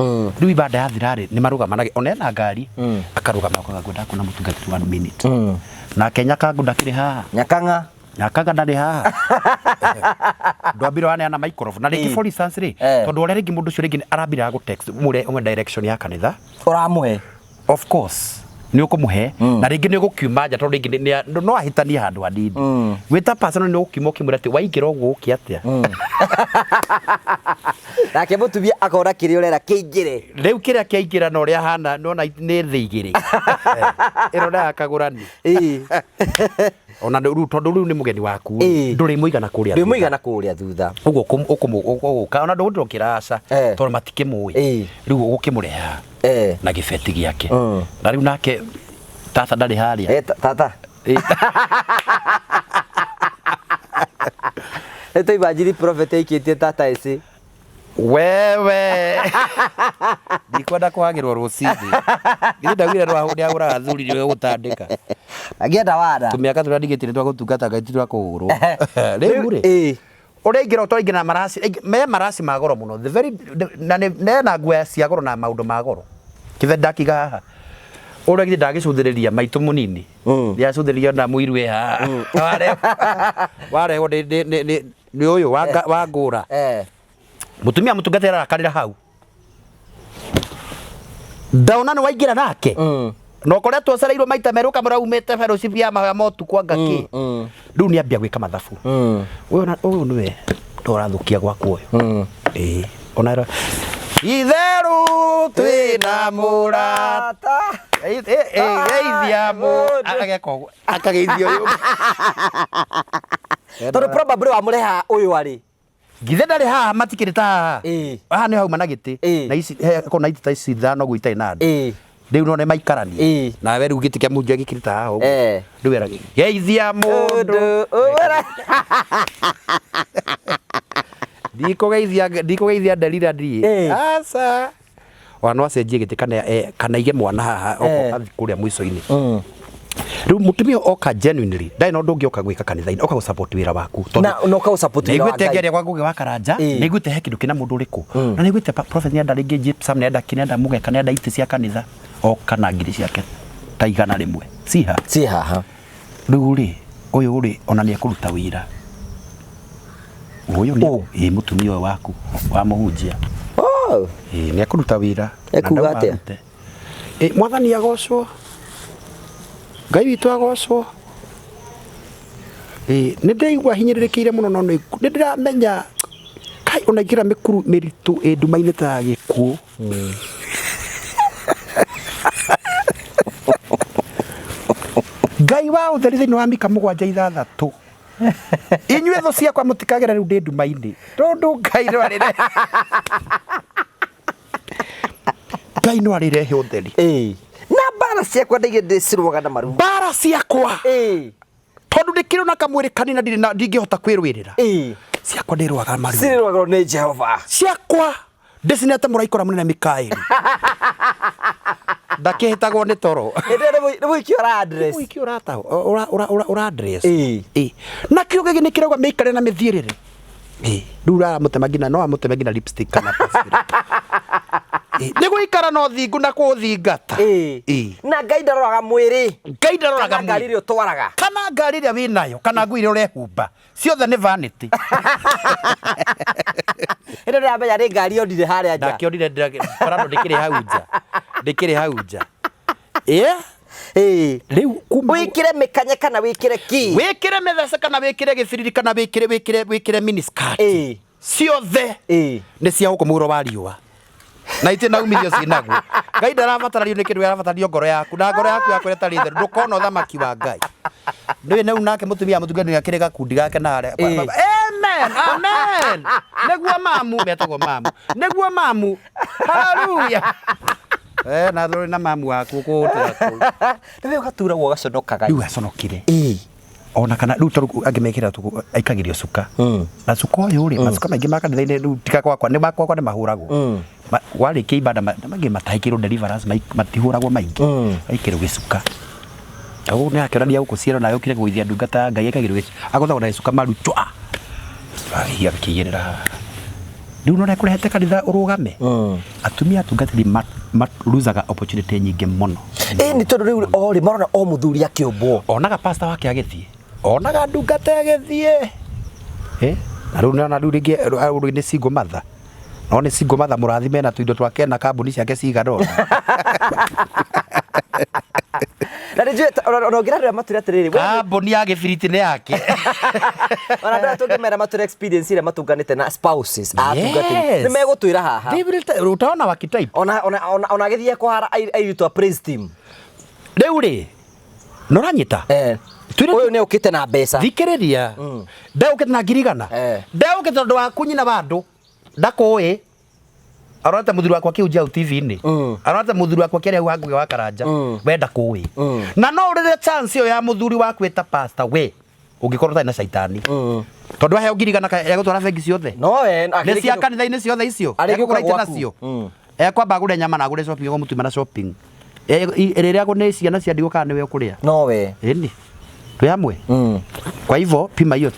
riu ibada ya thirari ni marugama onena ngari akarugama kwa gwenda kuona mutungatiri 1 minute na Kenya kangu ndakiri haha nyakanga ndari haha ndwambire wane ana microphone na ringi for instance ri tondu ore ringi mundu cio ringi arambira go text mure direction ya kanitha uramuhe of course ni ukumuhe na ringi ni ugukiuma nja tondu ringi no ahitania handu hanini wita personal ni ugukiuma ukimura ati waingira uguo uki atia nake mutumia akora kiri urera kiingire riu kiria kiaingira no ria hana nona ni thi igiri irona akagurani ona riu tondu riu ni mugeni waku nduri muigana kuria ndi muigana kuria thutha uguo ona ndu kirasa tondu matikimui riu ugukimureha na gibeti giake na riu nake tata ndari haria tata eto ibajiri prophet ikitie tata ese wewe ndikwenda kwagirwo rucini ndagwire rwa uraga thuri ni gutandika agienda wada tumiaka turia ndigitire twa gutungata gaiti twa kugurwo riu ri uringira utoingira na marasi me marasi magoro muno the very na ngwe cia goro na maundu magoro kivenda kiga haha uragire ndagicuthiriria maitu munini ya cuthiriria na muirwe ha ware ni uyu wa ngura mutumia mutungatira akarira hau ndaona ni waingira nake no koretwo cereirwo maita meruka muraumete fellowship ya motu kwa ngaki riu ni ambia gwika mathabu uyu niwe ndorathukia gwaku uyu ona itheru twina murata geithia mundu akageithio uyu tondu probably wa mureha uyu ari ngithe ndari haha matikirita haha ni hauma na giti na ici kona iti ta ici thano guitai na andu riu no ne maikarani na we riu giti kia munju gikirita haha riu era geithia mundu ndikugeithia ndarira ndiri aca wana acenjie giti kana ige mwana haha athi kuria mwico-ini riu mutumia oka genuinely ndai no ndungioka gwika kanitha-ini oka gusupport wira waku no ka support wira waku nigutegeria kwa ngugi wa karanja niguite he kindu kina mundu riku na niguite prophet nenda ringi gypsum nenda kinenda mugeka nenda ite cia kanitha oka na ngiri ciake ta igana rimwe si haha riu ri uyu ri ona ni akuruta wira uyu ni mutumia waku wa muhunjia ni akuruta wira ekuga atia mwathani agocwo Ngai witu agocwo ni ndaigua hinyirikiire muno no ni ndiramenya kai ona ngira mikuru miritu nduma-ini ta gikuo Ngai wa utheri thiini wa Mika 7:6 inyue tho ciakwa mutikagera riu ndi nduma-ini tondu Ngai no arire Ngai no arirehe utheri na bara ciakwa ndicirwaga na maru bara ciakwa tondu ndikire na kamwiri kanina ndingihota kwirwirira ciakwa ndirwaga maru cirwaga ni Jehova ciakwa ndicinete muraikora munene Mikaeli ndakihitagwo ni toro ni wiki ora address wiki ora ta ora address na kiugo gini kirauga meikare na mithiirire rura mutemagina no amutemagina lipstick kana pasira nigo ikara no thingu na kuthingata na Ngai ndaroraga mwiri Ngai ndaroraga mwiri ngari ri utwaraga kana ngari ri winayo kana ngui ri urehumba ciothe ni vanity ino ri amenya ri ngari ondire haria nja ndakiondire parado ndikiri hau nja riu kuma wikire mikanye kana wikire ki wikire methece kana wikire githiriri kana wikire miniskirt ciothe ni cia gukumuro wa riua na ite naumithio cinaguo Ngai ndarabatarario ni kindu arabatarario ngoro yaku na ngoro yaku yakweta ri theru ndukona uthamaki wa Ngai ndiwe nau nake mutumia mutungani akire gakundi gake na amen neguo mamu betagwo mamu neguo mamu haleluya na thori na mamu waku kutira ku niwe ugaturagwo gaconoka Ngai riu gaconokire ona kana riu toru angimekira tu aikagirio cuka na cuka uyu ri macuka maingi makanitha-ini riu tika kwakwa ni makwa ni mahuragwo warikia ibada mangi matahikirwo deliverance matihuragwo maingi aikirwo gicuka au ni akionania guku ciero na yukire guithia ndungata Ngai akagirwo agothagwo na gicuka maru twa ahia kiyerera riu no rekurehete kanitha urugame atumia atungatiri maruzaga opportunity nyingi muno ni tondu riu ori marona o muthuri akiumbwo onaga pastor wake agithie onaga ndungata agithie na riu ringi ni single mother no ni single mother murathime na tuindo twake na kambuni ciake cigana Na nijue onogira ndio matura atiriri. Kambuni ya gibiriti nĩ yake. Ona ndio tungimera matura experience ile matunganite na spouses atungati. Ni megutwira haha. Utaona wakitype. Ona githie kwara airitu a praise team. Riu ri noranyita. Uyu ni ukite na mbeca. Thikiriria. Ndeukite na ngirigana. Ndeukite tondu wa kunyina bandu. Ndakoi. Arota muthuri wakwa kiunja TV-ini. Arota muthuri wakwa kiria wangu wa Karanja. Wenda kuwi. Na no urire chance yo ya muthuri waku eta pastor we. Ungikorwo tani na shaitani. Tondu ahe ngirigana ya gutwara bengi ciothe. No we nĩ cia kanitha-inĩ ciothe icio. Egũkũra nacio. Ekwamba agũre nyama na agũre shopping mũtumia na shopping. Rĩrĩa nĩ ciana cia ndigũ kana nĩwe ũkũrĩa. No we. Ĩni. Twĩ hamwe. Kwa hivyo pima hiyo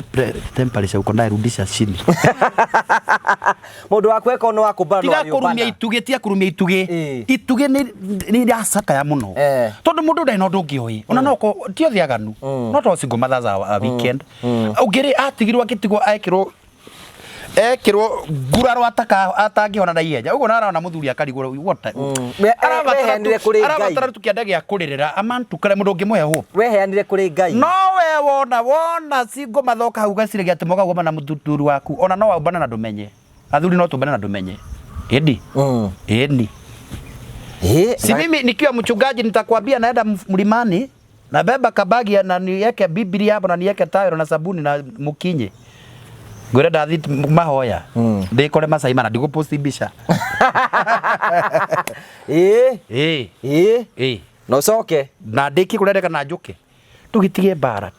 temperature uko nayo rudisha chini. Mundu wakwe kono wakumbana no ayobana. Tiga kurumia ituge tia kurumia ituge. Ituge ni rasaka ya muno. Tondu mundu ndai no ndungioi. Ona noko tio thiaganu. No to single mothers a weekend. Ugiri atigirwo akitigo aikirwo nguraro atangihona na ihenya. Ugo narona muthuri akarigwo what. Arabatara tukienda gya kuririra amantu kare mundu ngimuhe hope. Weheanire kuri Ngai. No we wona singo mathoka hau gacire gya timoga goma na muthuri waku. Ona no waubana na ndumenye. Athuri no tumbane na ndumenye. Edi. Edi. Si mimi nikiwa mchungaji nitakwambia naenda mlimani na beba kabagi na niweke Biblia hapo na niweke tawero na sabuni na mukinye. Gwera ndathi mahoya. Ndikore Masai Mara ndiguposti mbica. No coke. Na ndiki kurereka na njuke. Tugitige bara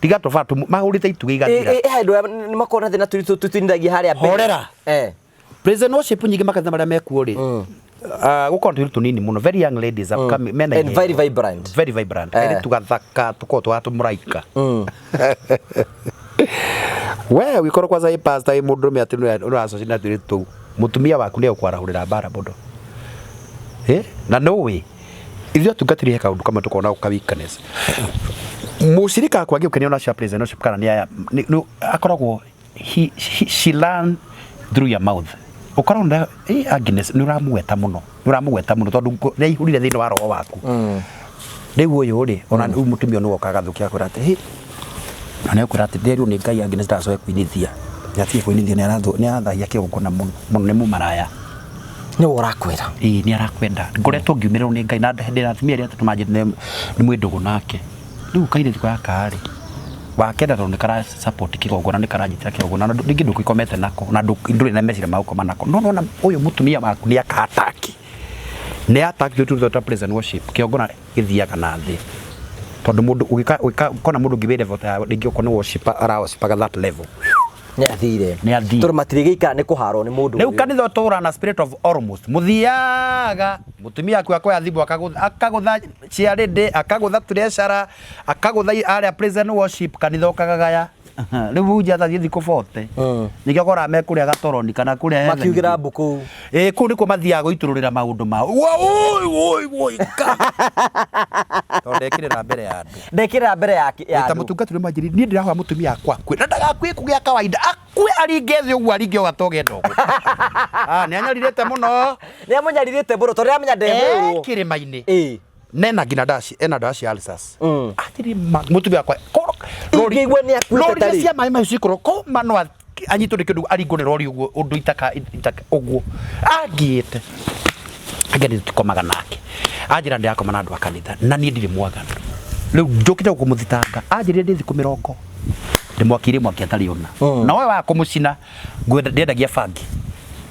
tiga tofatu mahurite ituge igathira. Handu ni makona thina tutindagia haria mbere. Horera. President worship nyingi makanitha maria mekuo ri. Gukorwo turi tunini muno, very young ladies upcoming men and very vibrant. Very vibrant. Eri tugathaka tukorwo twatumuраika. We wikorwo kwanza i pastor i mundu me ati uracoci na tiri tu mutumia waku ni ukwarahurira bara bodo na no we ithio tungatiri kaundu kama tukona uka weakness mushirika kwa giukenia na shop president shop kana ni akoragwo she learn through your mouth ukorwo Agnes ni uramugweta muno tondu ni ihurire thini wa roho waku riu uyu ri ona mutumia no okaga thukia kurate Ana kurate deru ni Ngai Agnes ndacoe kuinithia. Nyathie kuinithia ni arathaia kiogona muno ni mumaraya. Ni urakwira. Ni arakwenda. Ngoretwo ngiumirwo ni Ngai na ndira atumia ria tumaje ni mwendogo nake. Riu kaire thiko ya kari. Wakenda tondu kara support kigogona ni karanyitira kigogona ndingi ndukikomete nako na nduri na mecira mauko manako. No uyu mutumia waku ni akataki. Ni ataki tu ta present worship kigogona githiaga na thi. Tondu mundu ukona mundu ngibire vota ringi ukona worship araworship that level ni athire tondu matirigika ni kuharo ni mundu riu kanitha tora na spirit of almost muthiaga mutumia aku akoya thibu akagutha ciarinde akagutha treasure akagutha aria present worship kanitha ukagagaya riu huja thathi thiko forte nikio kora me kuria gatoroni kana kuria makiugira mbuku ku ni ko mathiaga guitururira maundu ma oi ndekirira mbere ya andu ndekirira mbere ya ta mutungatire majiri ni ndirahoya mutumia akwa kwi ndagakwi kugia kawaida akwe aringethe ugu aringe ugatoge ndogo ni anyaririte muno ni amunyaririte buru tori amenya ndeburu kirima-ini nena ngina dashi alsas atiri mutumia akwa ngigwe ni akwite tari cia mai mai cikoro ko mano anyitwo ni kindu aringo ni rori uguo undu itaka uguo angiite ageni tukomaga nake anjira ndi akoma na andu akanitha na ni ndiri mwaganu riu njukite kumuthitanga anjire ndi thiku 40 ndimwakire mwaki atari ona na we wa kumucina ndendagia bangi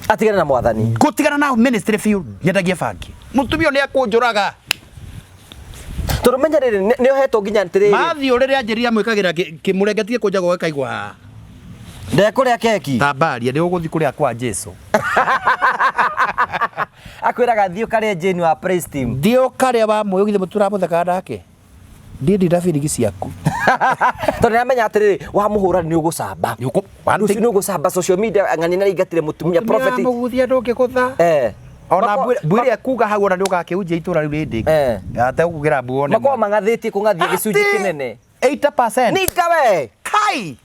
atigana na mwathani gutigana na ministry field nyendagia bangi mutumio ni akunjuraga turumenya riri ni ohetwo nginya ntiriri mathio riria anjiria mwikagira kimurengetie kunjago wekaigwa ndekuria keki tambaria ndi uguthi kuria kwa Jesu akwiraga thio kare Jane wa praise team thio kare wa moyo githe mutura muthaka ndake ndi ndafirigi ciaku tondu amenya atiriri wa muhura ni ugucamba rucio ni ugucamba social media ng'ani na ingatire mutumia prophet muguthia ndungikutha ona bwire akuga hau ona ndugakiunjia itura riu rindi ate kugira buone mako mangathitie kungathia gicunji kinene 8% nikawe kai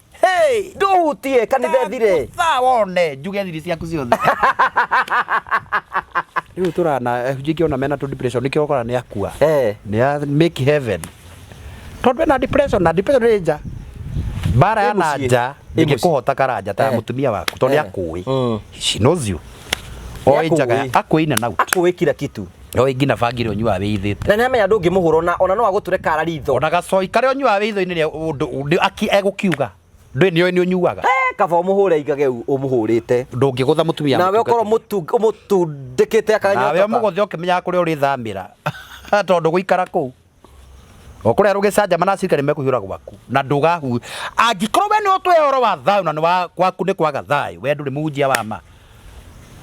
nduhutie kanitha thire wone njuge thiri ciaku ciothe riu turana jingiona mena tu depression nikio kora ni akua ni make heaven tondu na depression nja bara ya nanja ingikuhota karanja ta mutumia waku tondu akui she knows you oinjaga akuina na akui kila kitu oingina bangire onyua withite na namenya ndungimuhura ona no agutureka araritho ona gacoi kare onyua witho-ini ni egukiuga ndui ni onyuaga kaba muhure igage umuhurite ndungigutha mutumia nawe ukorwo mutundikite akanyotoka nawe mugothe ukimenya kuria uri thamira tondu guikara kuu okuria rugicanja manacirika ni mekuhiura gwaku na ndugahu angikorwo we ni utwe oro wa thayu na ni gwaku ni kwaga thayu we nduri munjia wa ma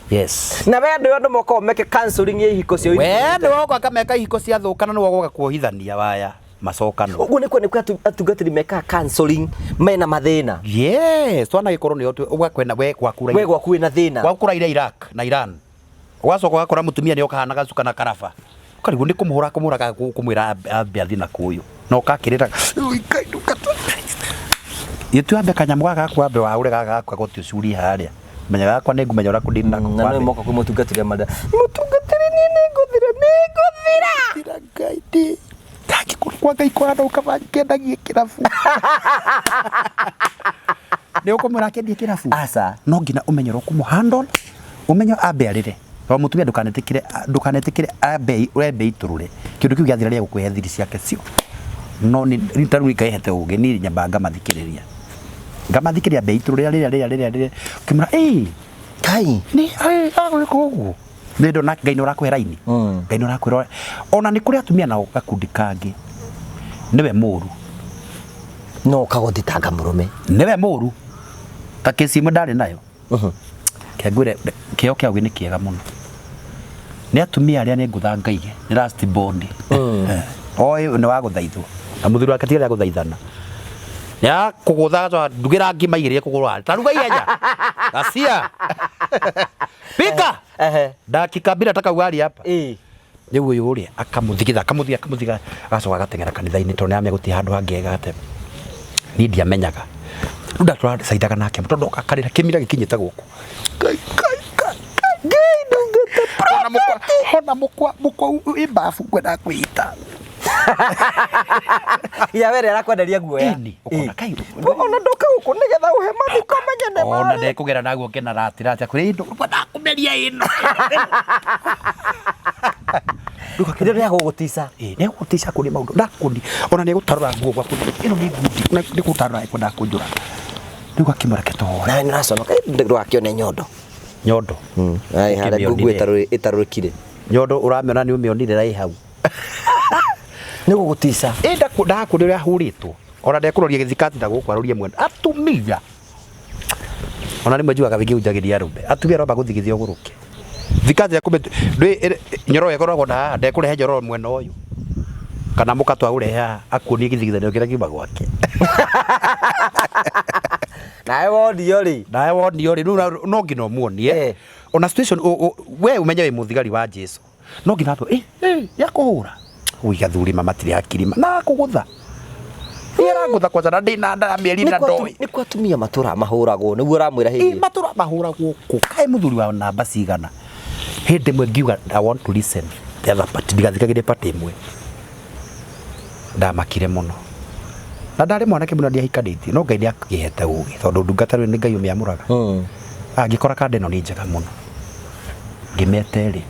yes na we andu moko meke counseling ya ihiko cio we ni wogo akameka ihiko cia thukana ni wogo kuohithania waya macokano uguo ni kwene atungatiri meka counseling mena mathina yes twana gikorwo ni otwe ugakwena we gwaku na thina gwakura ira Iraq na Iran ugacoka ugakora mutumia ni okahana gacuka na karaba ukarigu ni kumuhura kumwira ambe athina kuyu no kakirira itu ambe kanyamu gaka ambe wa ure gaka goti ucuri haria menya gakwa ni ngumenya ura kudina na no moko kumutungatira mada mutungatira ni nguthira gaidi taki kwa ngai kwa ndo kaba kendagie kirafu ni ukumura kendie kirafu asa no ngina umenyero kumuhandle umenyo ambe arire wa mutumia ndukanetikire ambe iturure kindu kiu giathira ria gukwehe thiri ciake cio no ni ritaru ikaihete uge ni nyamba ngamathikiriria ambe iturure rĩrĩa kimura kai ni agwiko uguo nindo na ngai norakwhe raini ngai norakwira ona ni kuri atumia nao gakundi kangi niwe muru no kagothitanga murume niwe muru ta kesi ndari nayo kengwire kio kiagu ni kiega muno ni atumia aria ni ngutha ngaige ni last bond oi ni wa guthaithwo na muthuri wake tiga guthaithana ya kugutha ndugira ngima igire kugurwa taruga ihenya gacia pika dakika bila taka wali hapa ni uyu uri akamuthigitha agacoka agatengera kanitha-ini tondu ni ameguti handu hangega ate ni ndiamenyaga nda turacaithaga nake tondu akarira kimira gikinyite guku ona mukwa imbafu kwenda kwita ya were arakwenderia guoya ukona kai ona ndoka guku nigetha uhe mathiko menyene ona ndekugera naguo kena ratira kuri indo kwenda kumeria ino nduka kire ria gugutisa ne gugutisa kuri maundu ndakundi ona ne gutarura nguo gwaku ino ni ngundi ni gutarura kwenda kunjura nduka kimara ketoa na niraconoka ndu akione nyondo ai hara ngugu itarurikire nyondo uramiona ni umionire rai hau ni gugutisa ndakundi ria huritwo ona ndekuroria githikati na gukwaroria mwenda atumia ona ni mwajuaga wingiunjagiria rumbe atumia roba guthigithia uguruke thikati ya kumbe nyoro yekoragwo na ndekurehe nyoro mwena uyu kana mukatwa ureha akuoni githigithanio kiria kiuma gwake nae wonio ri no ngino muonie ona situation we umenya we muthigari wa Jesu no ngina to yakuhura uigathuri mamatiri akirima na kugutha ira ngutha kwa jana ndina ndamieri na ndoi ni kwatumia matura mahuragwo niguo uramwira hihi matura mahuragwo ku kai muthuri wa namba cigana hindi mwe ngiuga I want to listen the other part ndigathikagire part imwe ndamakire muno na ndari mwanake muno ndiahikanĩtie no ngai ndiakĩhete ũgĩ tondu ndungata nĩ ngai ũmĩamũraga angĩkora kande ĩno nĩ njega muno ngĩmete rĩ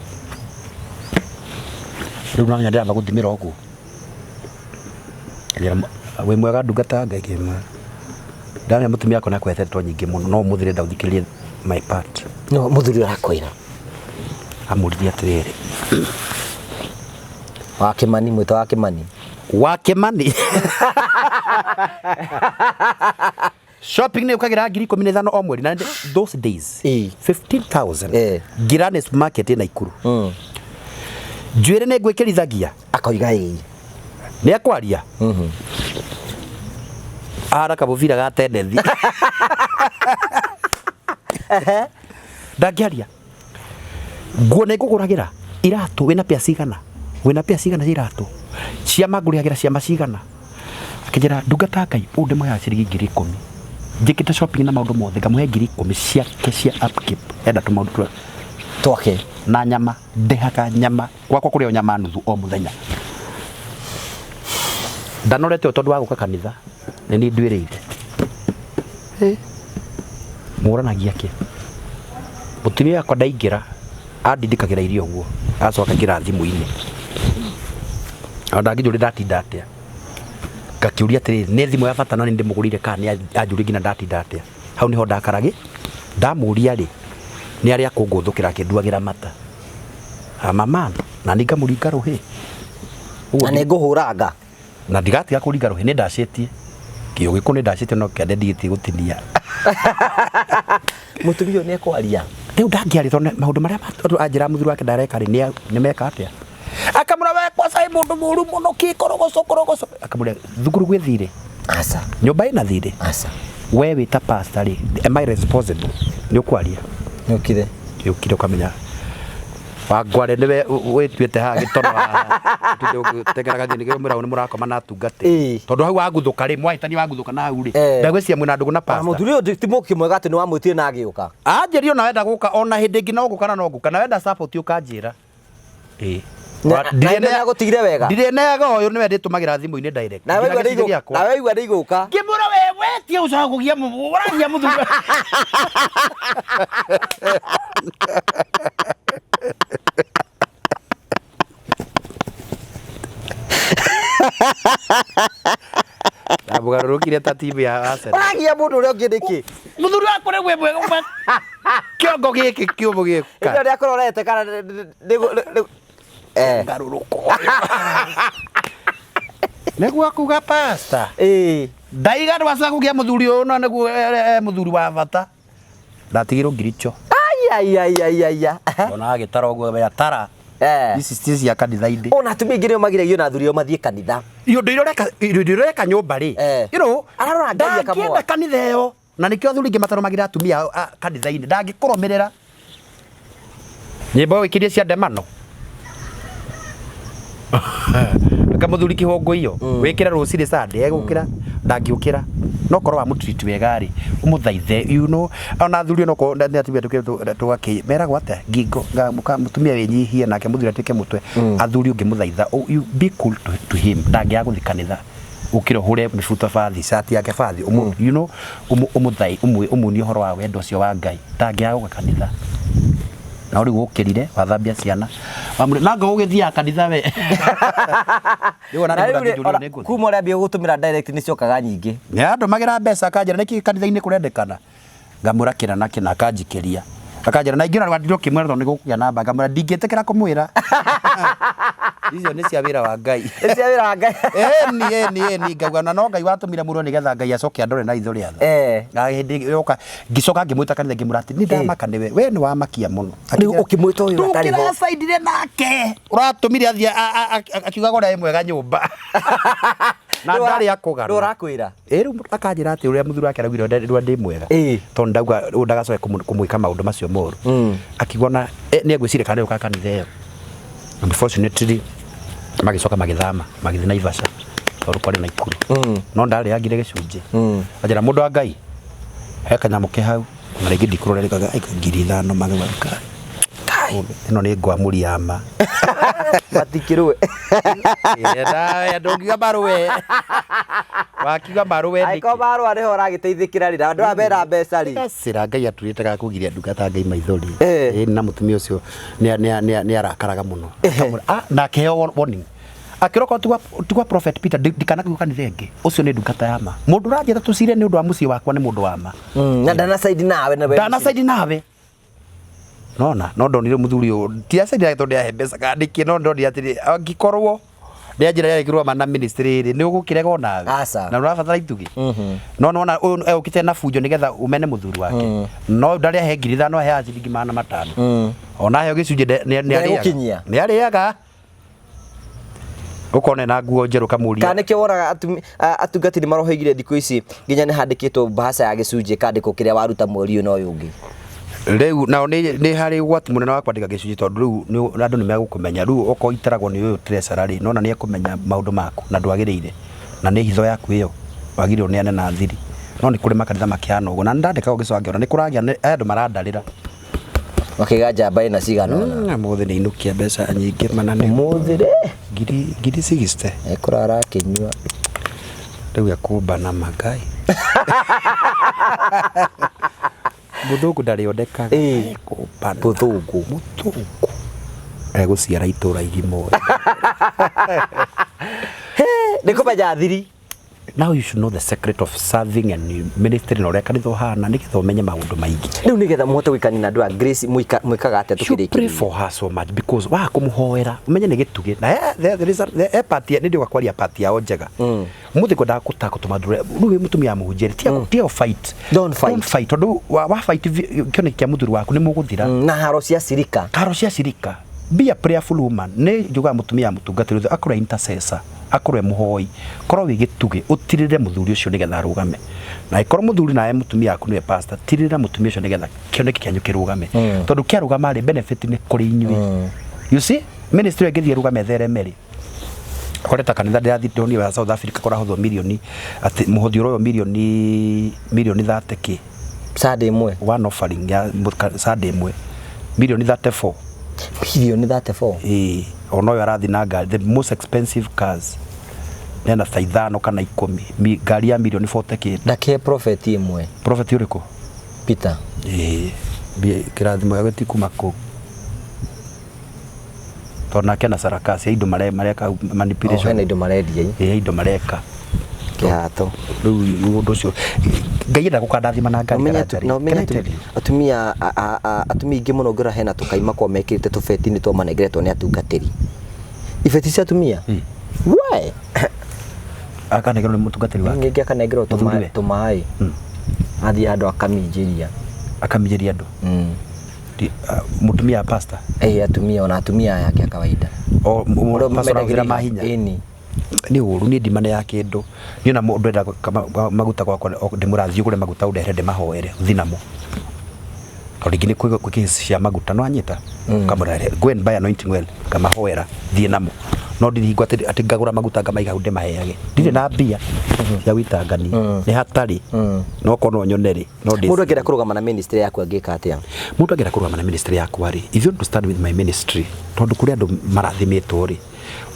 rĩu namenya ndĩramba gũthimĩra ũguo wĩ mwega ndungata ngai kĩma ndamenya mũtumia akona kwetetwo nyingĩ muno no mũthire ndaũthikĩrĩrie my part no mũthuri arakwĩra amũririe atĩrĩrĩ wa Kĩmani mwĩta wa Kĩmani shopping ni ukagira 15,000 o mweri na those days 15,000 Giranes market ina Ikuru njuire ne gwĩkĩrithagia akoiga ni akwaria ara kabuvira ga tendenthi ndagiaria nguo ne ngũgũragira iratu wĩna pia cigana iratu cia magũrĩagira cia macigana akijira ndungata ngai unde moya ciringi 10,000 njikite shopping na maundu mothe ngamuhe 10,000 ciake cia upkeep enda tu maundu twake na nyama ndehaga nyama gwakwa kũrĩa nyama nuthu o mũthenya ndanorete tondu wa gũka kanitha nĩ niĩ nduĩrĩire mũranagia kĩ mũtumia yakwa ndaingĩra andindĩkagĩra irio ũguo acoka kĩra thimũ-inĩ ndangĩnjũria ndatinda atĩa ngakĩũria atĩrĩrĩ nĩ thimũ ya bata no nĩ ndĩmũgũrire kana nĩ anjũria nginya ndatinda atĩa hau nĩho ndakarage ndamũria rĩ nĩ arĩa kũngũthũkĩra akĩnduagĩra mata mama na nĩ ngamũringa rũhĩ na nĩ ngũhũranga na ndigatiga kũringa rũhĩ nĩ ndacĩtie kĩo gĩkũ nĩ ndacĩtie no kĩande ndigĩtie gũtinia mũtumia nĩ ekwaria rĩu ndangĩaria tondũ maũndũ marĩa anjĩra mũthuri wake ndareka rĩ nĩ meka atĩa akamũra we kwa sai mũndũ mũru mũno korogoco akamũra thukuru gwĩ thirĩ aca nyũmba ĩna thirĩ aca we wĩta pastor rĩ am I responsible nĩ ũkwaria nĩ ũkire ũkamenya wangware nĩwe wĩtuĩte haha gĩtoro tengeraga thĩinĩ gĩo mũrao nĩ mũrakoma na atungatĩ tondũ hau waguthũka rĩ mwahĩtania waguthũka na hau rĩ ndagwĩcia mwĩna ndũgũ na pastor mũthuri ũyũ ti mũkĩ mwega atĩ nĩ wamwĩtire na agĩũka anjĩria ona wenda gũka ona hĩndĩ ĩngĩ no gũka na no gũka na wenda support ũkanjĩra gũtigire wega ndireneaga ũyũ nĩwe ndĩtũmagĩra thimũ-inĩ direct na weigua nĩ igũka ngĩmũra we wetie ũcoka kũgia ũragia mũthuri ndamugarũrũkire ta timu ya Arsenal ũragia mũndũ ũrĩa ũngĩ nĩkĩ mũthuri wakwa nĩ we mwega kĩongo gĩkĩ kĩũmũ gĩka nĩ ũrĩa kũrorete kana ngarũrũko nĩguo kuga pastor ndaiga ndwaca kũgĩa mũthuri ũyũ no nĩguo mũthuri wa bata ndatigirwo ngiricho ona agĩtara ũguo yatara ici cia kanitha-inĩ ona atumia aingĩ nĩo magiragio na athuri ao mathiĩ kanitha iroreka nyũmba rĩ ararora ngai akamwa ndangĩenda kanitha ĩyo na nĩkĩo athuri aingĩ matarũmagĩra atumia kanitha-inĩ ndangĩkũrũmĩrĩra nyĩmbo wĩkĩrie cia ndemano akamuthuri kĩhongo iyo wĩkĩra rũcinĩ Sunday egũkĩra ndangĩũkĩra no korwo wa mũtreat wega rĩ ũmũthaithe you know ona athuri no ko nĩ atumia tũgakĩmeragwo atĩa ngingo mũtumia wĩnyihie nake mũthuri atĩke mũtwe athuri ũngĩmũthaitha you be cool to him ndangĩaga gũthiĩ kanitha ũkĩra ũhũre mĩbuto bathi shati yake bathi you know ũmũthai ũmũnie ũhoro wa wendo ũcio wa Ngai ndangĩaga gũka kanitha na uri gũkĩrire wathambia ciana nanga ũgĩthiaga kanitha we kuma ũrĩa mbia gũtũmĩra direct nĩ ciokaga nyingĩ nĩ andũmagĩra mbeca akanjĩra nĩkĩ kanitha-inĩ kũrendekana ngamũra kĩna na kĩna akanjikĩria akanjĩra na ingĩ na ndiro kĩmwĩra tondũ nĩgũkũgĩa na mba ngamũra ndingĩtĩkĩra kũmwĩra icio nĩ cia wĩra wa Ngai eni ngauga na no Ngai watũmire mũrũ nĩgetha Ngai acoke andore na itho rĩatha na hĩndĩ yoka ngĩcoka ngĩmwĩta kanitha ngĩmũra atĩ nĩ ndamaka nĩwe we nĩ wamakia mũno ũkĩmwĩta ũyũ atarĩ ho tũkĩracaindire nake ũratũmire athiĩ akiugaga ũrĩa mwega nyũmba na ndarĩ akũgana ndũrakwĩra rĩu akanjĩra atĩ ũrĩa mũthuri wake araugire ndĩ mwega tondũ ndauga ndagacoke kũmwĩka maũndũ macio moru akigona nĩ egwĩciria kana nĩũka kanitha ĩyo unfortunately magĩcoka magĩthama magĩthiĩ Naivasha tondũ kwarĩ na ikuru no ndarĩagire gĩcunjĩ anjĩra mũndũ wa Ngai he kanyamũ ke hau na rĩngĩ ndikũrorekaga 5,000 magĩwaruka ĩno nĩ ngwamũria ma matikĩrwe ndũngiuga marũwe wakiuga marũwe aiko marũa nĩho ũragĩteithĩkĩra rĩ andũ abera mbeca rĩ gacĩra Ngai atũrĩte gakũgiria ndungata Ngai maithori na mũtumia ũcio nĩ arakaraga mũno na akĩheo warning akĩroka tigwa prophet Peter ndikanakiuga kanitha ĩngĩ ũcio nĩ ndungata ya ma mũndũ ũranjĩta tũcire nĩ ũndũ wa mũciĩ wakwa nĩ mũndũ wa ma na ndanacaidi nawe nona no ndonire mũthuri ũyũ ti acaidire tondũ yahe mbeca kandĩkie no ndonire atĩrĩ angĩkorwo nĩ anjĩra yarekĩrwo ma na ministry rĩ nĩ ũgũkĩrega onawe na ũrabatara itugĩ no nona ũyũ ũkĩte na bunjo nĩgetha ũmene mũthuri wake no ndarĩ ahe 5,000 ahe ciringi 500 ona heo gĩcunjĩ nĩ arĩaga ukone na nguo njerũ kamũria kana nĩkĩo wonaga atungati nĩ maroheigire thikũ ici nginya nĩ handĩkĩtwo mbaca ya gĩcunjĩ kandĩko kĩrĩa waruta mweri ũyũ ũyũ ũngĩ rĩu nao nĩ harĩ ũgwati mũnene wa kwandĩka gĩcunjĩ tondũ rĩu andũ nĩ megũkũmenya rĩu okorwo itaragwo nĩ ũyũ treasurer rĩ nona nĩ ekũmenya maũndũ maku na ndwagĩrĩire na nĩ hitho yaku ĩyo wagĩrĩirwo nĩ ane na thiri no nĩ kũrĩ makanitha makĩhana ũguo na nĩ ndandĩka ũgĩcoka ngĩona nĩ kũragĩa andũ marandarĩra Makiganja mbae na cigana ona. Mothe nĩ inukia mbeca nyingĩ manane. Mothe ngiri 60. Ekora kinyua. Rĩu akumba na magai. Mũthũngũ ndarĩ ondekaga. Kumba. Mũthũngũ. Egũciara itũra igimo. Nĩkũmenya thiri. Now you should know the secret of serving and ministry no reka nitho hana nĩgetha ũmenye maũndũ maingĩ. Rĩu nĩgetha mũhote gwĩkania na andũ a Grace mwĩkaga atĩa tukĩrĩkĩrĩria. Pray for her so much because wa kũmũhoera ũmenye nĩ gĩtugĩ na there is a party nĩ ndĩ gwakwaria party yao njega. Mũthĩ kwendaga gũtuma ndũre rĩu mũtumia mũhunjĩri tiyo fight. Don't fight tondũ wa fight kĩone kĩa mũthuri waku nĩ mũgũthira. Na haro cia cirika. Be a prayerful woman. Nĩ njuga mũtumia mũtungatĩri akorwo intercessor. Akorwe muhoi korwo wigituge utirire muthuri ucio nigetha arugame na ikorwo muthuri nae mutumia aku niwe pastor tirira mutumia ucio nigetha kioneki kyanyu kirugame tondu kiarugama ri benefit ni kuri inyui you see ministry ngithie rugame theremeri koreta kanitha ndathi ndoni wa South Africa kora hotho milioni ati muhothi royo milioni 30k Sunday imwe one offering ya Sunday imwe milioni 34 milioni 34 ono yo arathi na ngari the most expensive cars nena saithano kana 10 ngari ya milioni 40k ndake prophet imwe prophet uriko Peter kirathimo ya gũtikuma kũ tona kena sarakasi indo mareka manipulation hena indo marendia indo mareka kihato rĩu ũndũ ũcio Ngai enda gũkandathima na ngari atumia ingĩ mũno ngora hena tukaima kwa mekĩrĩte tũbeti-inĩ twa manengeretwo nĩ atungatĩri ibeti cia atumia why akanengerwo nĩ mũtungatĩri wake ngĩ akanengerwo tũmaĩ athiĩ handũ akamĩnjĩria andũ mutumia pastor atumia ona atumia yake ya kawaida pastor agira mahinya ni uru ni ndimane ya kindu ni na mundu enda maguta gwakwa ndimurathio kure maguta urehere ndimahoere thinamo origini cia maguta no anyita kamurare go and buy anointing oil kamahoera thie namo no ndithingwa ati ngagura maguta ngamaiga hunde maheage ndire na mbia ya witangani ni hatari no kono nyoneri no mundu angĩenda kũrũgama na ministry yaku angĩka atĩa mundu angĩenda kũrũgama na ministry yaku ari if you want to start with my ministry tondu kuri andu marathimitwo ri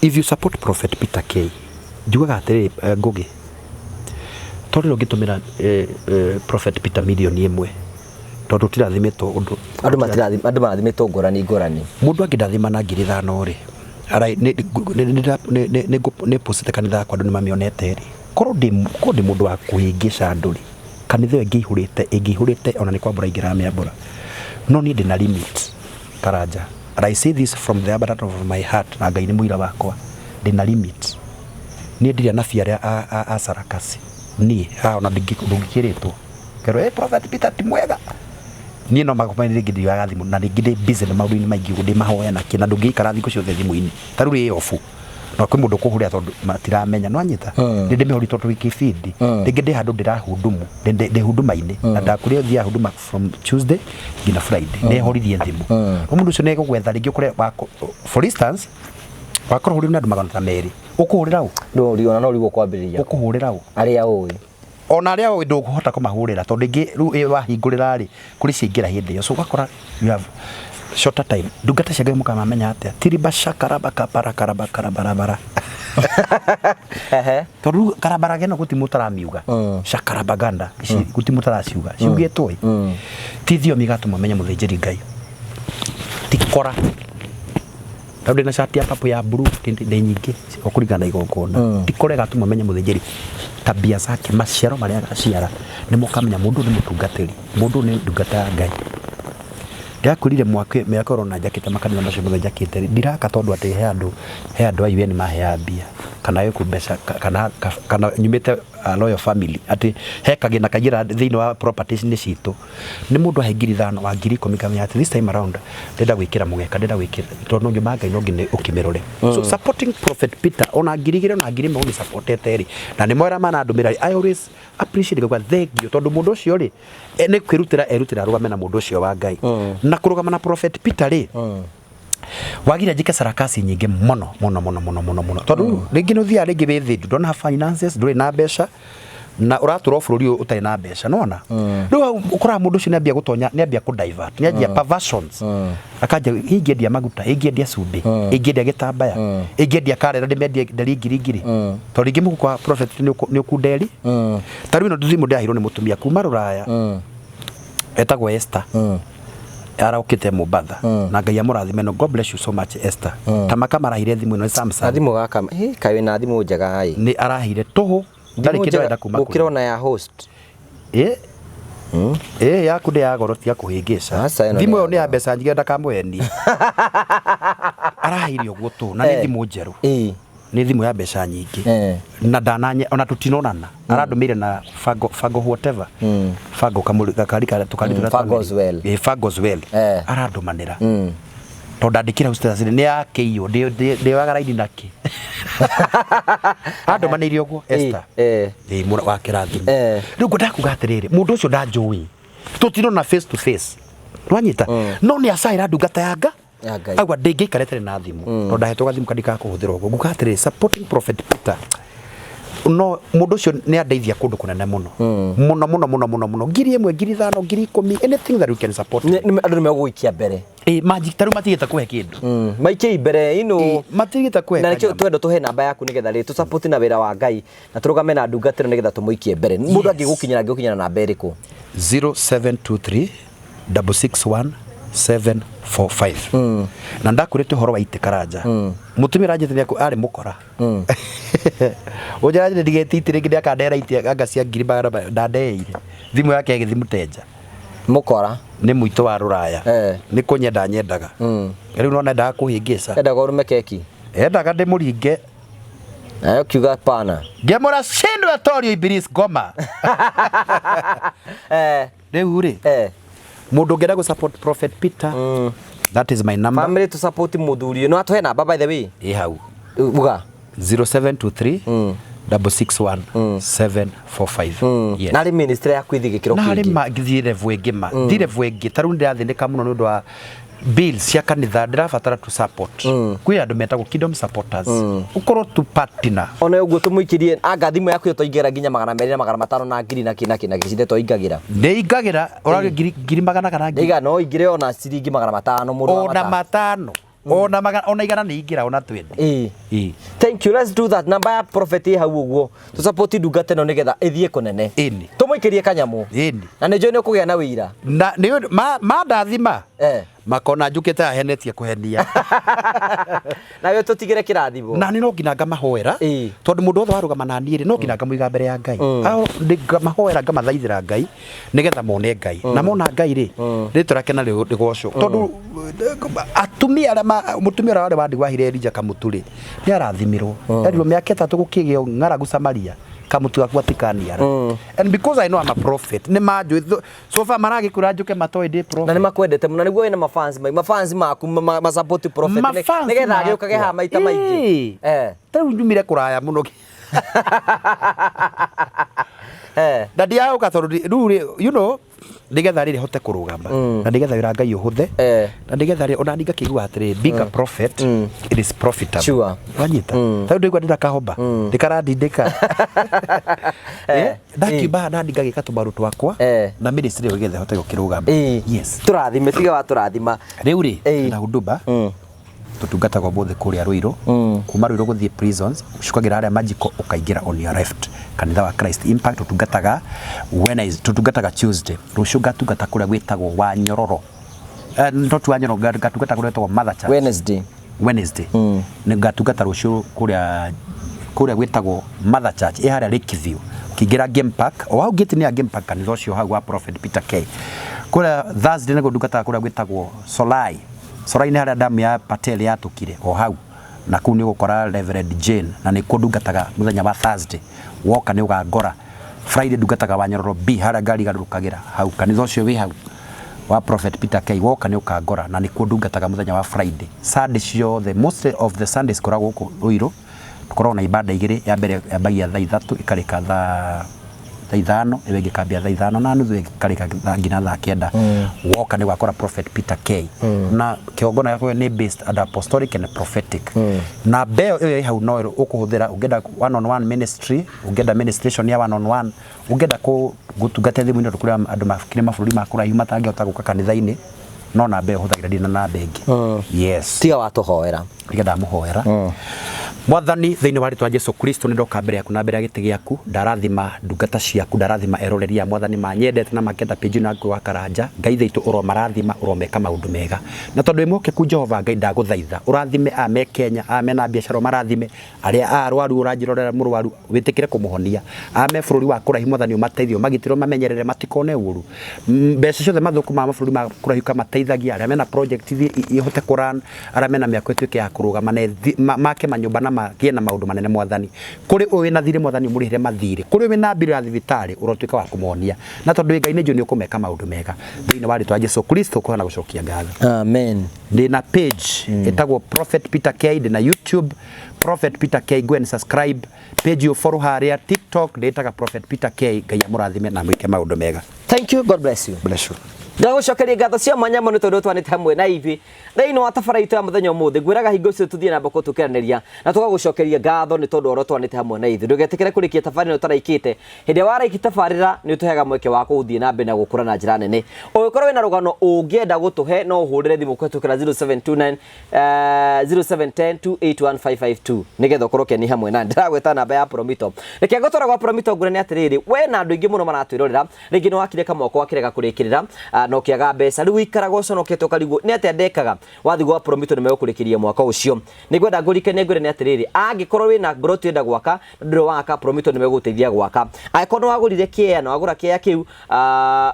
if you support Prophet Peter K njugaga atiri ngugi tondu ngitumira Prophet Peter milioni 1 tondu tirathimitwo undu andu marathimitwo ngorani mundu angĩndathima na ngiri 5 ri arai ne posite kanitha yakwa andu nimamionete ri korwo ndi mundu wa kuhingisha andu ri kanitha ingĩihurĩte ona nĩ kwambura ingĩramĩambura no ni ndina limit Karanja and I say this from the abundance of my heart na Ngai nĩ mũira wakwa ndina limit ni ndiria na fiare a sarakasi ni ona ndingĩkiritwo kero Prophet Peter ti mwega ni no magomanire ngidi ya thimũ na ngidi busy na maũndũ-inĩ maingĩ gũndĩ mahoya na kina ndũngĩikara thikũ ciothe thimũ-inĩ tarũ ri ofu no kwĩ mũndũ kũhũrĩa tondu matiramenya no anyita ndĩ mĩhũri tondu wiki feed ndĩ ndĩ handũ ndĩrahudumu ndĩ huduma-inĩ na ndakũrĩa thia huduma from Tuesday nginya Friday nĩ horirie thimũ no mũndũ ũcio nĩ gũgwetha rĩngĩ ũkore for instance wakorwo hũrĩ na andũ magana merĩ ũkũhũrĩra ũ no ũrigwo kwambĩrĩria ũkũhũrĩra ũ arĩa ũĩ ona arĩa ũĩ ndũkũhota kũmahũrĩra tondu ingĩ rĩu wahingũrĩra rĩ kũrĩ ciaingĩra hĩndĩ ĩyo so ũgakora you have shorter time ndungata cia Ngai mũkamamenya atĩa tiriba shakaraba kapara karaba karabarabara tondu karabara geno gutimũtaramiuga shakarabaganda gutimũtaraciuga ciugĩtwo tithio migatũma menye mũthĩnjĩri Ngai tikora tondu na shati ya papo ya blue ndĩ nyingĩ okũringana igongona tikore gatũma menye mũthĩnjĩri tabia zake maciaro marĩa agaciara nĩ mũkamenya mũndũ nĩ mũtungatĩri mũndũ nĩ ndungata ya Ngai ndakurire mĩaka rona jakete makanitha macio mothe jakete ndiraka tondu ati he andu a UN mahea mbia kana yo kubeca kana nyumite loyal family ati he kagina kagira thiini wa properties ni citu ni mundu ahingiri thano wa ngiri 10 kamenya ati this time around ndenda gwikira mugeka ndenda gwikira tondu ngi Ngai no ngi ukimirore so supporting Prophet Peter ona ngiri gire na ngiri mo ni supportete ri na ni moira mana ndumira I always appreciate kwa thank you tondu mundu ucio ri ni kwirutira rugame na mundu ucio wa Ngai na kurugama na Prophet Peter ri wagira njike sarakasi nyingi muno tondu ringi no thia ringi withi ndona finances nduri na mbeca na uratura bururi utari na mbeca nona riu ukora mundu ucio niambia gutonya niambia ku divert niambia perversions akaja ingiendia maguta ingiendia cumbi ingiendia gitambaya ingiendia karera ndimendia ndari ngiri to ringi muku kwa prophet ni ukunderi tariu no ndimu ndahiro ni mutumia kuma Ruraya etagwo Esther araukite Mombasa na Ngai amurathime no God bless you so much Esther tamaka marahire thimu no Samsung thimu gaka kawe na thimu njega ai ni arahire tuhu ndari kindu enda kuma ukirona ya host yaku ndi ya goro tia kuhingica thimu yo ni ya mbeca nyingi ndakamwendi arahirio gutu na ni thimu njeru ni thimu ya mbeca nyingi na ndananye ona tutinonana aradumire na fago whatever fago kakarika tukari fagos well aradumanira to ndandikira ustaz ni yakiyo ndi wagaraini naki adumanire uguo Esther mura wa kirathimo riu ngwenda kuga atiriri mundu ucio ndanjui tutinona face to face nwanyita no ni acaira ndungata yanga agwa ndingi karetere na thimu to ndahetwo gathimu kandika kuhuthira uguo nguga atiriri supporting prophet Peter no mundu ucio ni andeithia kundu kunene muno muno ngiri 1 ngiri 5 ngiri 10 anything that you can support andu ni meguikia mbere magic taru matigita kuhe kindu maikie mbere ino matigita kuhe na nikio twendo tuhe namba yaku nigetha ri tu support na wira wa Ngai na turugame na ndungatiro nigetha tumuikie mbere mundu angigukinyira na mbere ku 0723 661 745 na ndakurite horo wa itikaraja mutumira njete ku ari mukora ujara njete digetitire ngide akandera itia anga cia ngiri bagara ndandeire thimu yake githimu teja mukora ni muito wa Ruraya ni kunyenda nyendaga riu no nenda kuhingica endaga urume keki endaga ndi muringe ayo kiuga pana ngemura shindu atorio Iblis Goma riu ri mundu ngenda gu support prophet Peter that is my number family to support muthuri no atuhe namba by the way hau uga 0723 661 745 yes na ministry ya kwithigikiro kingi na ri magithire vwengima ndire vwengi taru ndirathinika muno ni undu wa bills cia kanitha ndirabatara to support kwi andu metagwo kingdom supporters ukorwo tu partner ona uguo tumuikirie anga thimu yaku yo toingera nginya 200 na 500 na ngiri na kina gicinde toingagira ndeingagira urage ngiri 100 kana ngiri iga no ingire ona ciringi 500 mundu ona 500 ona igana ni ingira ona 20 thank you let's do that namba ya prophet hau uguo to support ndungate no nigetha ithie kunene tumuikirie kanyamu na ne joine kugia na wira na ni ma ndathima makona njukite ahenetie kuhenia na we tutigire kirathimo na ni no nginanga mahoera tondu mundu othe warugama na niire no nginanga muiga mbere ya Ngai mahoera ngamathaithira Ngai nigetha mone Ngai na mona Ngai ri riturakena rigoco tondu atumia mutumia wale wandi wahire Elija kamuturi ni arathimirwo erirwo miaka 3 gukigio ng'aragu Samaria kamutu akwatikania and because I know I'm a prophet ni manju so far maragi kurajuke matoi de prophet na ni makwendete muna niguo ina mafans maku ma support prophet nigetha agiukage ha maita maingi taru njumire kuraya muno dadi yao kathori you know nigetha riri hote kurugama na nigetha wira Ngai uhuthe na nigetha ri ona ninga kigwa atiri bigger prophet it is profitable sure wanyita tau ndigwa ndira kahomba ndikarandindika ndakiba na ninga gikatumaru twakwa na ministry ugethe hote gukirugama yes turathime tiga wa turathima riu ri na huduma tutungata kwa bothe kuria Ruiru kuma Ruiru guthie prisons ucukagira aria magical ukaingira on your left kanitha wa Christ Impact tutungataga Wednesday tutungataga Tuesday rucio gatungata kuria gwitagwo wa Nyororo ndotu wa Nyororo gatungata kuria gwitagwo Mother Church Wednesday ni gatungata rucio kuria gwitagwo Mother Church iharia Lakeview kigira Game Park o hau gate ni ya Game Park kanitha ucio hau wa Prophet Peter K kuria Thursday ni gutungata kuria gwitagwo Solai Sorai ni haria damu ya Patel yatukire o hau na kuu ni gukora Reverend Jane na ni kundungataga muthenya wa Thursday woka ni ugangora Friday ndungataga wa Nyororo B haria ngari garukagira hau kanitha ucio wi hau wa Prophet Peter K woka ni ukangora na ni kundungataga muthenya wa Friday Sunday cio the most of the Sundays koragwo guku Ruiru tukoragwo na ibada igiri ya mbere yambagia thaa 3 ikarika thaa thaa 5 ewe gikambia thaa 5:30 karika ngina thaa 9 woka ni gwakora Prophet Peter K na kiongona yako ni based at apostolic and prophetic na beo iyo hau no ukuhuthira ungenda one on one ministry ungenda ministration ya one on one ungenda ko gutungate thimu ino tukura andu mafikire maburi makura hiuma tangihota guka kanitha-ini no na beo huthagira dina na bengi yes tiga watuhoera ngigetha muhoera Mwathani thiini wa ritwa Jesu Kristo ni ndoka mbere yaku na mbere ya giti giaku ndarathima ndungata ciaku ndarathima eroreria Mwathani manyendete na makenda page na wa karanja ngai thaitu uro marathima uromeka maundu mega na tondu imoke ku Jehova ngai ndaguthaitha urathime ame Kenya ame na biashara marathime aria arwaru uranjirorera murwaru witikire kumuhonia ame bururi wa kurahi Mwathani umateithio magitiro mamenyerere matikone uru mbeca ciothe mathuku ma bururi ma kurahi kamateithagia aria mena project ihote kuran aria mena miako ituike ya kurugama na make manyumba magie na maundu manene Mwathani kuri uwi na thire Mwathani murihire mathire kuri uwi na mbiro ya thibitari urotuika wa kumuonia na tondu ngai ni juni ukumeka maundu mega thiini wa ritwa Jesu Kristo kuhana gucokia ngatho amen ndina page etagwo Prophet Peter K na YouTube Prophet Peter K go and subscribe page you follow haria TikTok ndetaga Prophet Peter K ngai amurathime na mwike maundu mega thank you God bless you ndagucokeria ngatho cia mwanya muno tondu twanite hamwe na ivi thiini wa tabaraitu ya muthenya umuthi ngwiraga hingo cio tuthie na mbako tukiranĩria na tugagucokeria ngatho ni tondu oro twanite hamwe na ithi ndugetikire kurikia tabarĩra utaraikite hindi waraiki tabarĩra ni utuheaga mweke wa guthie na mbere na gukura na njira nene ugikorwo wina rugano ungienda gutuhe no uhurire thimu kwetukira 0729 0710 281552 nigetha ukorwo keni hamwe na ndiragweta namba ya Promito reke ngotwara gwa Promito ngurani atiriri we na andu ingi muno maratwirorera ringi no wakire kamoko wakirega kurikirira no kiaga mbeca riu ikaraga uconokete ukarigo ni atia ndekaga wathi gwa Promito ni megukurikiria mwaka ucio nigwenda ngurikane ngure ni atiriri angikorwo wina broti enda gwaka ndiro waka Promito ni meguteithia gwaka aikorwo wagurire kiea na wagura kiea kiu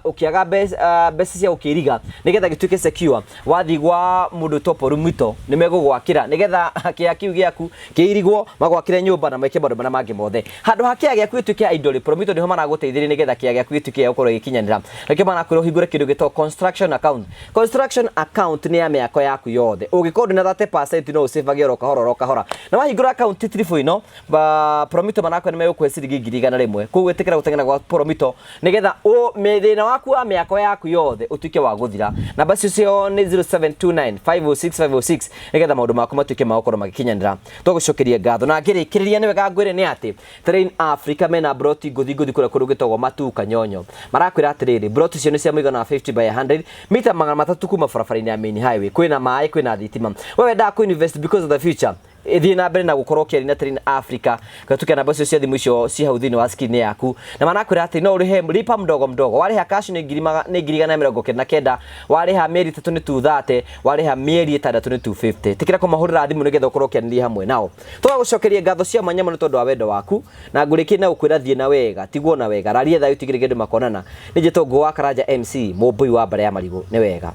ukiaga mbeca cia ukiriga nigetha gituike secure wathi gwa mundu to Promito ni megugwakira nigetha kiea kiu giaku kiirigwo magwakire nyumba na meke maundu mangi mothe handu hakia giaku gituike idol Promito niho maraguteithiria nigetha kiea giaku gituike ukorwo gikinyanira reke marakwiro hingure kindu gito construction account ni ya miako yaku yothe ugikorwo na 30% no usave ro kahora na wahingura account triple ino Promito manako ni megukwe ciringi 100 kugwetikira gutengena gwa Promito nigetha methina waku wa miako yaku yothe utuike wa guthira namba cio ni 0729 506 nigetha maundu maku matuike makorwo magikinyanira tugucokeria ngatho na ngirikiriria ni wega ngwire ni ati Train Africa mena broti guthi kura kurugitogwo matu kanyonyo marakwira atiriri broti cio ni cia muigana 50 by 100 mita 300 kuma barabara-ini ya main highway kwina mai kwina thitima wewe da ku invest because of the future ithie na mbere na gukorwo keri na Train Africa gatuke na bacio cia thimu icio ci hau thini wa screen yaku na manakwira ati no urihe lipa mdogo wariha cash ni 299 wariha mieri 3 ni 230 wariha mieri 6 ni 250 tikira kumahurira thimu nigetha ukorwo keri hamwe nao tugagucokeria ngatho cia mwanya muno tondu wa wendo waku na nguriki na ukwira thie na wega tiguo na wega rarie thayo tigire gindu makonana nije tongo wa Karanja MC Mũmbui wa Mbare ya Marigũ ni wega.